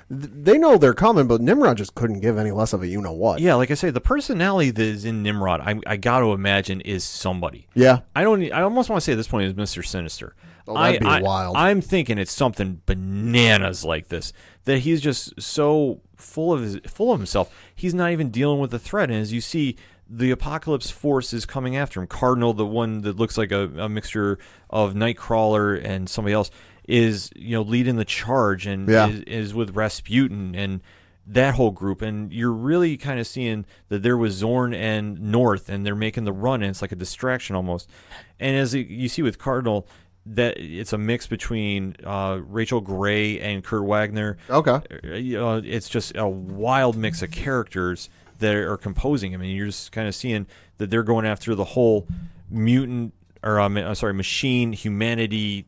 They know they're coming, but Nimrod just couldn't give any less of a what. Yeah, like I say, the personality that is in Nimrod, I got to imagine is somebody. Yeah, I almost want to say at this point is Mr. Sinister. Oh, that'd be wild. I'm thinking it's something bananas like this, that he's just so full of himself. He's not even dealing with the threat. And as you see, the Apocalypse force is coming after him. Cardinal, the one that looks like a mixture of Nightcrawler and somebody else, is leading the charge and is with Rasputin and that whole group. And you're really kind of seeing that there was Zorn and North, and they're making the run, and it's like a distraction almost. And as you see with Cardinal, that it's a mix between Rachel Gray and Kurt Wagner. Okay. It's just a wild mix of characters that are composing him. I mean, you're just kind of seeing that they're going after the whole mutant, or machine humanity,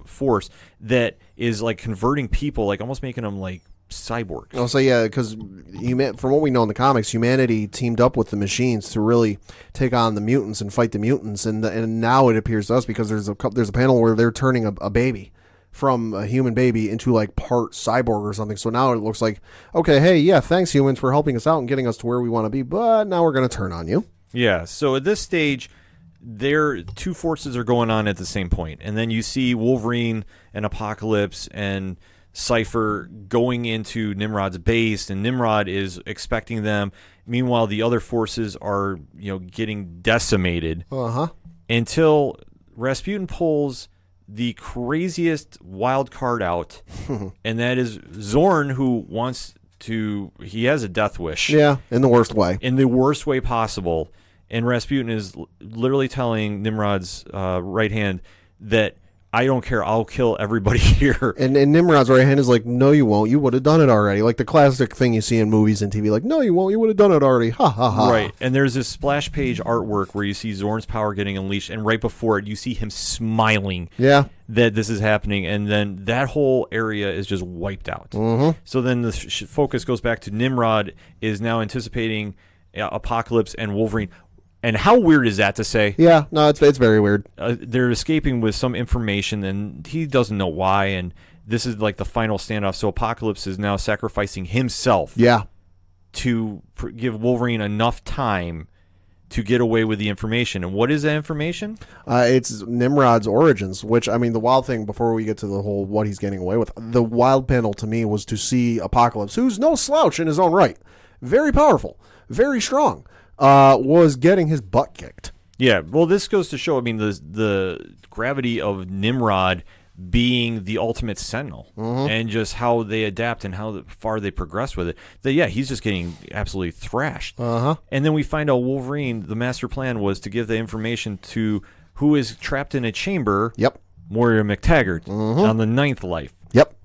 force that is like converting people, like almost making them like cyborgs. I'll say because from what we know in the comics, humanity teamed up with the machines to really take on the mutants and fight the mutants, and now it appears to us because there's a panel where they're turning a baby from a human baby into like part cyborg or something. So now it looks like, okay, hey, yeah, thanks humans for helping us out and getting us to where we want to be, but now we're going to turn on you. Yeah. So at this stage, their two forces are going on at the same point, and then you see Wolverine and Apocalypse and Cypher going into Nimrod's base, and Nimrod is expecting them. Meanwhile, the other forces are, getting decimated until Rasputin pulls the craziest wild card out, and that is Zorn, who he has a death wish. Yeah, in the worst way. In the worst way possible. And Rasputin is literally telling Nimrod's right hand that, I don't care, I'll kill everybody here. And Nimrod's right hand is like, no, you won't. You would have done it already. Like the classic thing you see in movies and TV, like, no, you won't. You would have done it already. Ha, ha, ha. Right. And there's this splash page artwork where you see Zorn's power getting unleashed, and right before it, you see him smiling that this is happening, and then that whole area is just wiped out. So then the focus goes back to Nimrod is now anticipating Apocalypse and Wolverine. And how weird is that to say? Yeah, no, it's very weird. They're escaping with some information, and he doesn't know why, and this is like the final standoff. So Apocalypse is now sacrificing himself to give Wolverine enough time to get away with the information. And what is that information? It's Nimrod's origins, which, I mean, the wild thing, before we get to the whole what he's getting away with, the wild panel to me was to see Apocalypse, who's no slouch in his own right, very powerful, very strong, was getting his butt kicked. Yeah, well, this goes to show, I mean, the gravity of Nimrod being the ultimate sentinel and just how they adapt and how far they progress with it. That, he's just getting absolutely thrashed. And then we find out Wolverine, the master plan was to give the information to who is trapped in a chamber, Moira McTaggart, on the 9th life.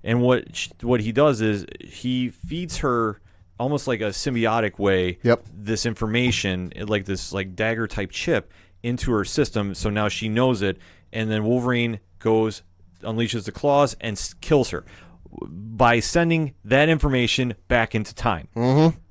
And what he does is he feeds her almost like a symbiotic way, Yep. this information, like this like dagger type chip, into her system. So now she knows it, and then Wolverine goes, unleashes the claws, and kills her by sending that information back into time,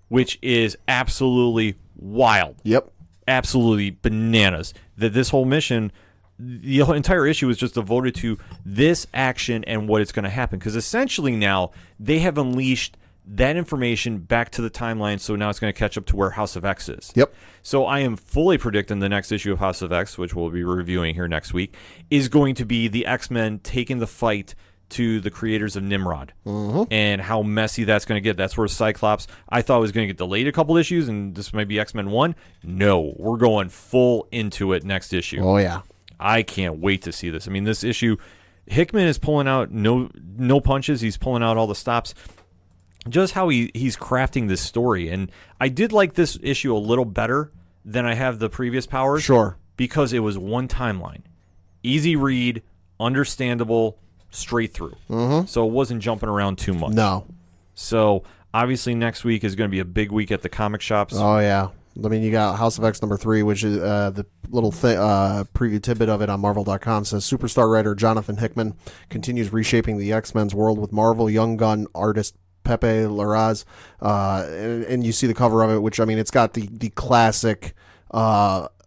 which is absolutely wild. Yep. Absolutely bananas. That this whole mission, the entire issue is just devoted to this action and what it's going to happen. Because essentially now they have unleashed that information back to the timeline, so now it's going to catch up to where House of X is. Yep. So I am fully predicting the next issue of House of X, which we'll be reviewing here next week, is going to be the X-Men taking the fight to the creators of Nimrod, and how messy that's going to get. That's where Cyclops, I thought, was going to get delayed a couple issues, and this might be X-Men 1. No, we're going full into it next issue. Oh, yeah. I can't wait to see this. I mean, this issue, Hickman is pulling out no punches. He's pulling out all the stops. Just how he's crafting this story. And I did like this issue a little better than I have the previous Powers. Sure. Because it was one timeline. Easy read, understandable, straight through. So it wasn't jumping around too much. No. So obviously next week is going to be a big week at the comic shops. Oh, yeah. I mean, you got House of X #3, which is the little preview tidbit of it on Marvel.com says superstar writer Jonathan Hickman continues reshaping the X-Men's world with Marvel young gun artist Pepe Larraz. And you see the cover of it, which, I mean, it's got the classic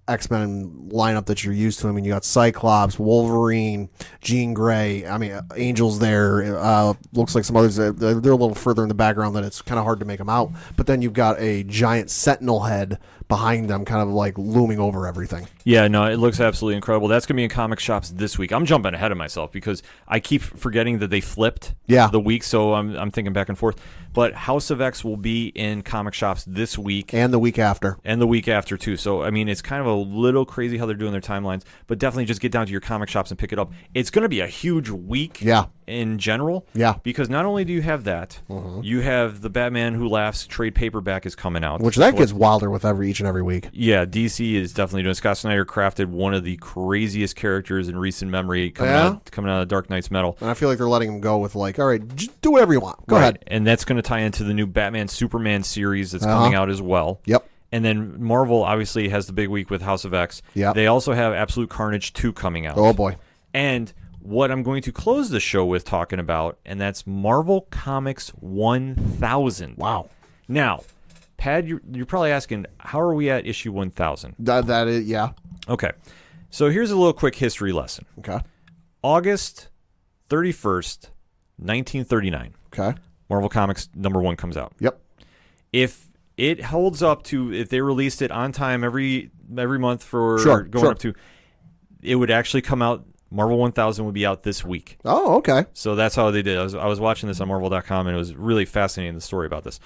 X-Men lineup that you're used to. I mean, you got Cyclops, Wolverine, Jean Grey. I mean, Angel's there. Looks like some others. They're a little further in the background that it's kind of hard to make them out. But then you've got a giant Sentinel head behind them, kind of like looming over everything. Yeah, no, it looks absolutely incredible. That's going to be in comic shops this week. I'm jumping ahead of myself because I keep forgetting that they flipped the week, so I'm thinking back and forth. But House of X will be in comic shops this week. And the week after. And the week after, too. So, I mean, it's kind of a little crazy how they're doing their timelines, but definitely just get down to your comic shops and pick it up. It's going to be a huge week in general. Yeah. Because not only do you have that, you have the Batman Who Laughs trade paperback is coming out. Which that gets wilder with each and every week. Yeah, DC is definitely doing. Scott Snyder crafted one of the craziest characters in recent memory coming out of Dark Knight's Metal. And I feel like they're letting him go with like, all right, just do whatever you want. Go ahead. And that's going to tie into the new Batman Superman series that's coming out as well. Yep. And then Marvel obviously has the big week with House of X. Yep. They also have Absolute Carnage 2 coming out. Oh, boy. And what I'm going to close the show with talking about, and that's Marvel Comics 1000. Wow. Now, Pad, you're probably asking, how are we at issue 1000? That is, yeah. Okay. So here's a little quick history lesson. Okay. August 31st, 1939. Okay. Marvel Comics #1 comes out. Yep. If it holds up to, if they released it on time every month for up to, it would actually come out, Marvel 1000 would be out this week. Oh, okay. So that's how they did it. I was watching this on Marvel.com, and it was really fascinating, the story about this.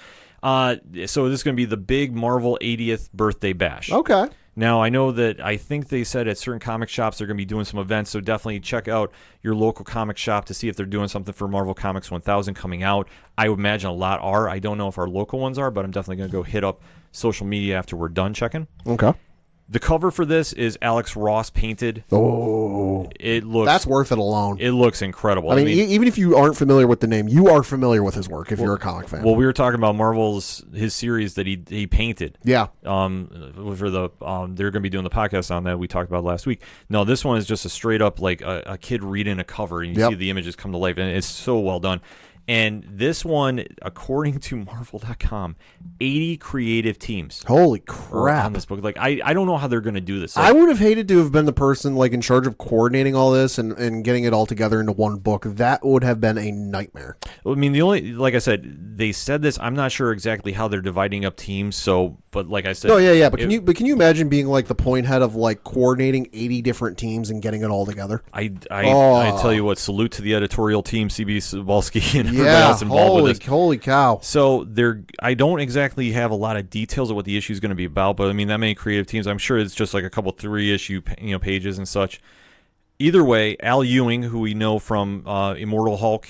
So this is going to be the big Marvel 80th birthday bash. Okay. Now, I know that I think they said at certain comic shops they're going to be doing some events, so definitely check out your local comic shop to see if they're doing something for Marvel Comics 1000 coming out. I would imagine a lot are. I don't know if our local ones are, but I'm definitely going to go hit up social media after we're done checking. Okay. The cover for this is Alex Ross painted. Oh, it looks, that's worth it alone. It looks incredible. I mean, even if you aren't familiar with the name, you are familiar with his work if you're a comic fan. Well, we were talking about his series that he painted. Yeah. For the they're going to be doing the podcast on that we talked about last week. No, this one is just a straight up like a kid reading a cover, and you see the images come to life, and it's so well done. And this one, according to Marvel.com, 80 creative teams. Holy crap. On this book. Like, I don't know how they're going to do this. I would have hated to have been the person like in charge of coordinating all this and getting it all together into one book. That would have been a nightmare. I mean, like I said, they said this. I'm not sure exactly how they're dividing up teams. So, but like I said. Oh, yeah. But can you imagine being like the point head of like coordinating 80 different teams and getting it all together? I tell you what, salute to the editorial team, CB Cebulski and everybody else involved with this. Holy cow. So I don't exactly have a lot of details of what the issue is going to be about, but I mean, that many creative teams, I'm sure it's just like a couple 3-issue pages and such. Either way, Al Ewing, who we know from Immortal Hulk,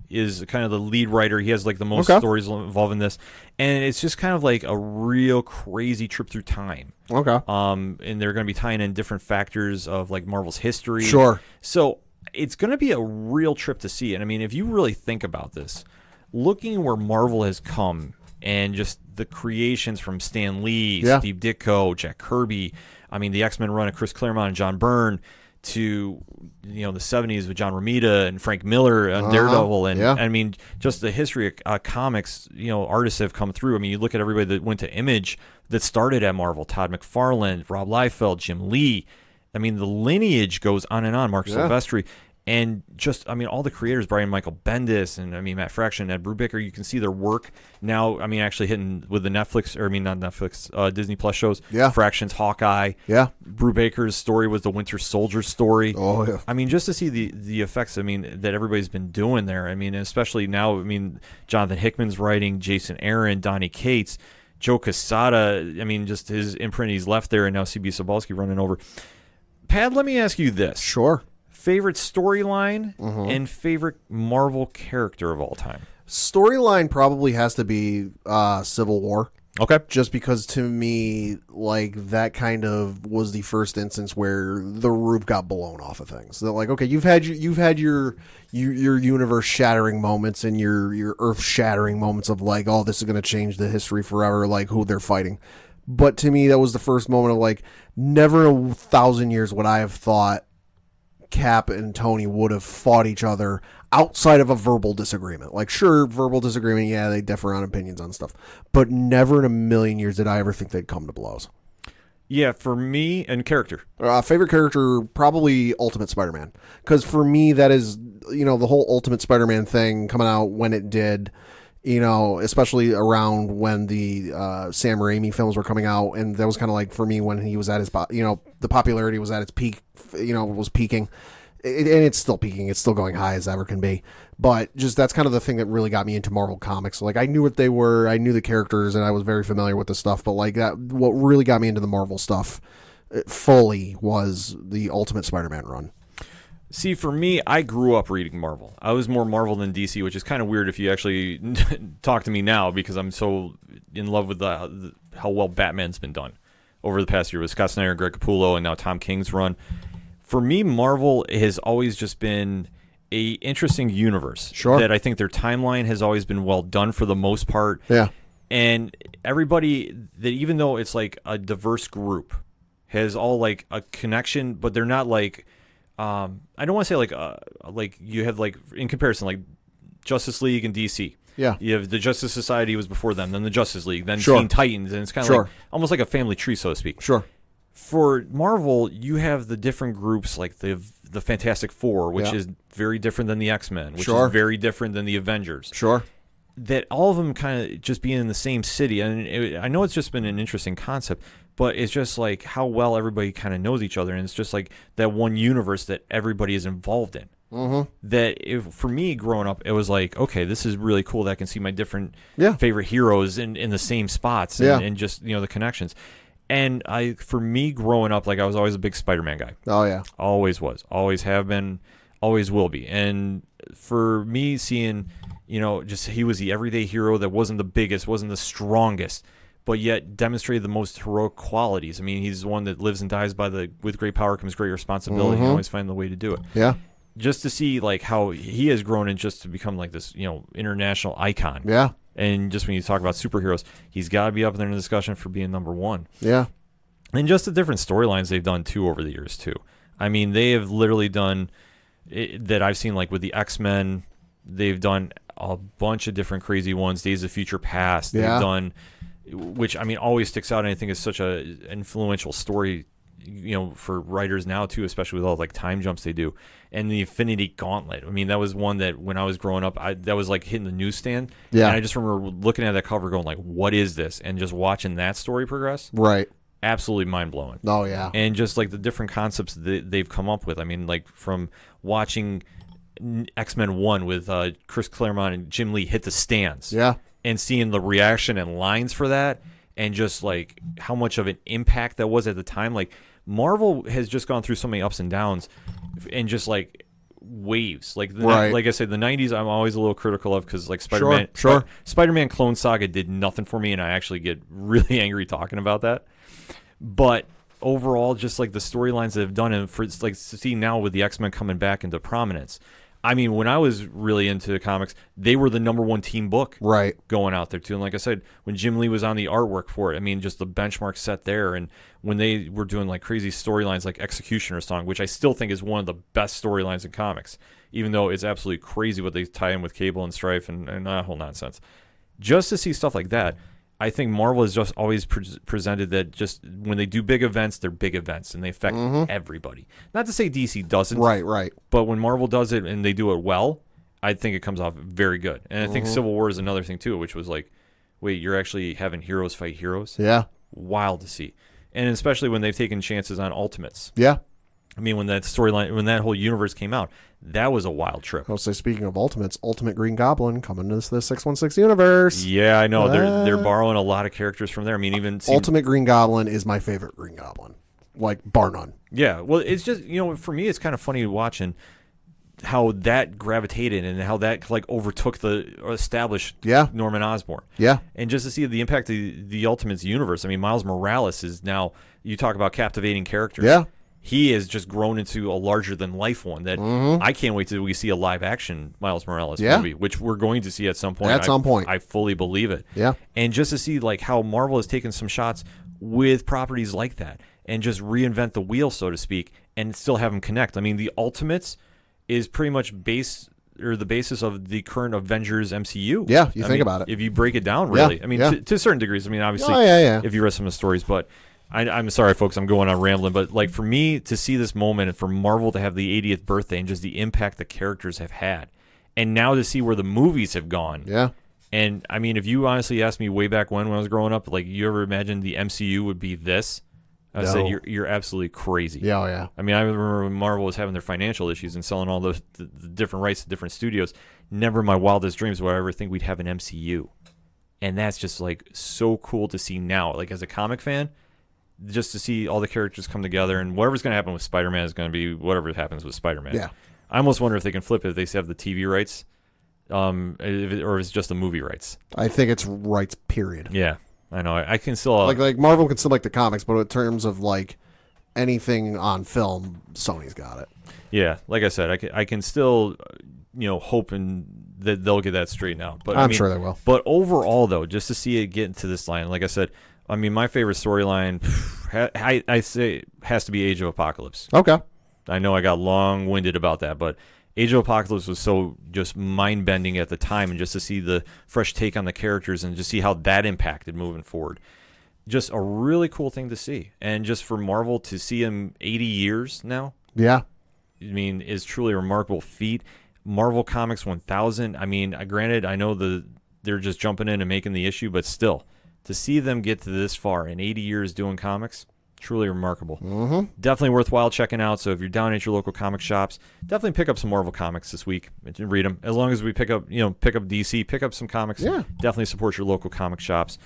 is kind of the lead writer. He has like the most stories involved in this, and it's just kind of like a real crazy trip through time. Okay. And they're going to be tying in different factors of like Marvel's history. Sure. So it's going to be a real trip to see. And I mean, if you really think about this, looking where Marvel has come and just the creations from Stan Lee, Yeah. Steve Ditko, Jack Kirby. I mean, the X-Men run of Chris Claremont and John Byrne to, the 70s with John Romita and Frank Miller on Daredevil. And yeah. I mean, just the history of comics, artists have come through. I mean, you look at everybody that went to Image that started at Marvel, Todd McFarlane, Rob Liefeld, Jim Lee. I mean, the lineage goes on and on, Mark Silvestri. And just, I mean, all the creators, Brian Michael Bendis and, Matt Fraction, Ed Brubaker, you can see their work now, actually hitting with the Disney Plus shows. Yeah. Fraction's Hawkeye. Yeah. Brubaker's story was the Winter Soldier story. Oh, yeah. I mean, just to see the effects, that everybody's been doing there. I mean, especially now, Jonathan Hickman's writing, Jason Aaron, Donnie Cates, Joe Quesada, just his imprint he's left there, and now C.B. Sobalski running over. Pad, let me ask you this. Sure. Favorite storyline and favorite Marvel character of all time? Storyline probably has to be Civil War. Okay. Just because to me, like, that kind of was the first instance where the roof got blown off of things. So, like, okay, you've had your universe shattering moments and your earth shattering moments of like, oh, this is going to change the history forever, like who they're fighting. But to me, that was the first moment of like, never in 1,000 years would I have thought Cap and Tony would have fought each other outside of a verbal disagreement. Like, sure, verbal disagreement, yeah, they differ on opinions on stuff, but never in a million years did I ever think they'd come to blows. Yeah, for me, and character. Favorite character, probably Ultimate Spider-Man. Because for me, that is, the whole Ultimate Spider-Man thing coming out when it did, especially around when the Sam Raimi films were coming out. And that was kind of like, for me, when he was at his, the popularity was at its peak, was peaking. And it's still peaking. It's still going high as ever can be. But just that's kind of the thing that really got me into Marvel Comics. Like, I knew what they were. I knew the characters, and I was very familiar with the stuff. But, like, that, what really got me into the Marvel stuff fully was the Ultimate Spider-Man run. See, for me, I grew up reading Marvel. I was more Marvel than DC, which is kind of weird if you actually talk to me now, because I'm so in love with how well Batman's been done over the past year with Scott Snyder, Greg Capullo, and now Tom King's run. For me, Marvel has always just been a interesting universe. Sure. That I think their timeline has always been well done for the most part. Yeah. And everybody, that even though it's like a diverse group, has all like a connection, but they're not like, I don't want to say like you have like, in comparison, like Justice League and DC. Yeah. You have the Justice Society was before them, then the Justice League, then Sure. Teen Titans, and it's kind of like almost like a family tree, so to speak. Sure. For Marvel, you have the different groups like the Fantastic Four, which is very different than the X-Men, which is very different than the Avengers. Sure. That all of them kind of just being in the same city. And I know it's just been an interesting concept, but it's just like how well everybody kind of knows each other. And it's just like that one universe that everybody is involved in. Mm-hmm. That for me growing up, it was like, okay, this is really cool that I can see my different favorite heroes in the same spots and just, the connections. And for me growing up, like I was always a big Spider-Man guy. Oh, yeah. Always was. Always have been. Always will be. And for me seeing, just he was the everyday hero that wasn't the biggest, wasn't the strongest, but yet demonstrated the most heroic qualities. I mean, he's the one that lives and dies with great power comes great responsibility. Mm-hmm. You always find the way to do it. Yeah. Just to see like how he has grown and just to become like this, international icon. Yeah. And just when you talk about superheroes, he's got to be up there in the discussion for being number one. Yeah. And just the different storylines they've done, too, over the years, too. I mean, they have literally done that I've seen, like, with the X-Men. They've done a bunch of different crazy ones. Days of Future Past. They've done, which, always sticks out. And I think is such an influential story, for writers now, too, especially with all, like, time jumps they do. And the Infinity Gauntlet. That was one that when I was growing up, that was like hitting the newsstand. Yeah. And I just remember looking at that cover going like, what is this? And just watching that story progress. Right. Absolutely mind-blowing. Oh, yeah. And just like the different concepts that they've come up with. Like from watching X-Men 1 with Chris Claremont and Jim Lee hit the stands. Yeah. And seeing the reaction and lines for that. And just like how much of an impact that was at the time. Like Marvel has just gone through so many ups and downs and just like waves. Like like I said, the 90s I'm always a little critical of because like Spider-Man Spider-Man Clone Saga did nothing for me and I actually get really angry talking about that. But overall, just like the storylines that have done and for like to see now with the X-Men coming back into prominence, I mean, when I was really into comics, they were the number one team book Right. going out there too. And like I said, when Jim Lee was on the artwork for it, I mean, just the benchmark set there. And when they were doing like crazy storylines like Executioner Song, which I still think is one of the best storylines in comics, even though it's absolutely crazy what they tie in with Cable and Strife and that whole nonsense. Just to see stuff like that, I think Marvel has just always presented that just when they do big events, they're big events and they affect everybody. Not to say DC doesn't. Right. But when Marvel does it and they do it well, I think it comes off very good. And I think Civil War is another thing too, which was like, wait, you're actually having heroes fight heroes? Yeah. Wild to see. And especially when they've taken chances on Ultimates. Yeah. I mean, when that storyline, when that whole universe came out, that was a wild trip. I'll say, speaking of Ultimates, Ultimate Green Goblin coming to the 616 universe. Yeah, I know. They're borrowing a lot of characters from there. I mean, even Ultimate Green Goblin is my favorite Green Goblin, like bar none. Yeah, well, it's just, for me, it's kind of funny watching how that gravitated and how that like overtook the established Norman Osborn. Yeah. And just to see the impact of the Ultimates universe. I mean, Miles Morales is now, you talk about captivating characters. Yeah. He has just grown into a larger-than-life one that I can't wait till we see a live-action Miles Morales movie, which we're going to see at some point. I fully believe it. Yeah. And just to see like how Marvel has taken some shots with properties like that and just reinvent the wheel, so to speak, and still have them connect. I mean, the Ultimates is pretty much the basis of the current Avengers MCU. Yeah, you think about it. If you break it down, really. Yeah, I mean, to certain degrees. I mean, obviously, if you read some of the stories, but I'm sorry, folks, I'm going on rambling, but like for me to see this moment and for Marvel to have the 80th birthday and just the impact the characters have had, and now to see where the movies have gone. Yeah. And I mean, if you honestly asked me way back when I was growing up, like you ever imagined the MCU would be this? I said you're absolutely crazy. Yeah, yeah. I mean, I remember when Marvel was having their financial issues and selling all the different rights to different studios. Never in my wildest dreams would I ever think we'd have an MCU, and that's just like so cool to see now. Like as a comic fan, just to see all the characters come together, and whatever's going to happen with Spider-Man is going to be whatever happens with Spider-Man. Yeah. I almost wonder if they can flip it if they have the TV rights, or if it's just the movie rights. I think it's rights, period. Yeah, I know. I can still like Marvel can still make the comics, but in terms of like anything on film, Sony's got it. Yeah, like I said, I can still hope that they'll get that straightened out. But I'm sure they will. But overall, though, just to see it get into this line, like I said, I mean, my favorite storyline, I say, has to be Age of Apocalypse. Okay. I know I got long-winded about that, but Age of Apocalypse was so just mind-bending at the time, and just to see the fresh take on the characters and just see how that impacted moving forward. Just a really cool thing to see. And just for Marvel to see him 80 years now, yeah, I mean, is truly a remarkable feat. Marvel Comics 1000, I mean, granted, I know they're just jumping in and making the issue, but still, to see them get to this far in 80 years doing comics, truly remarkable. Mm-hmm. Definitely worthwhile checking out. So if you're down at your local comic shops, definitely pick up some Marvel comics this week and read them. As long as we pick up DC, pick up some comics. Yeah. Definitely support your local comic shops,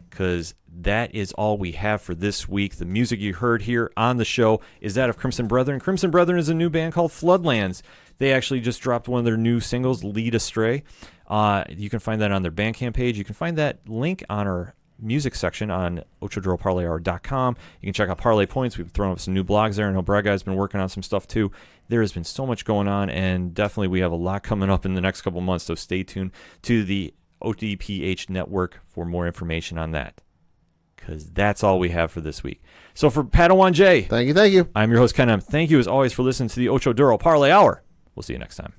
because that is all we have for this week. The music you heard here on the show is that of Crimson Brethren. Crimson Brethren is a new band called Floodlands. They actually just dropped one of their new singles, Lead Astray. You can find that on their Bandcamp page. You can find that link on our music section on OchoDuralParlayHour.com. You can check out Parlay Points. We've thrown up some new blogs there. I know Brad Guy's been working on some stuff too. There has been so much going on, and definitely we have a lot coming up in the next couple months, so stay tuned to the ODPH network for more information on that, because that's all we have for this week. So for Padawan J, thank you. I'm your host, Ken M. Thank you as always for listening to the Ocho Duro Parlay Hour. We'll see you next time.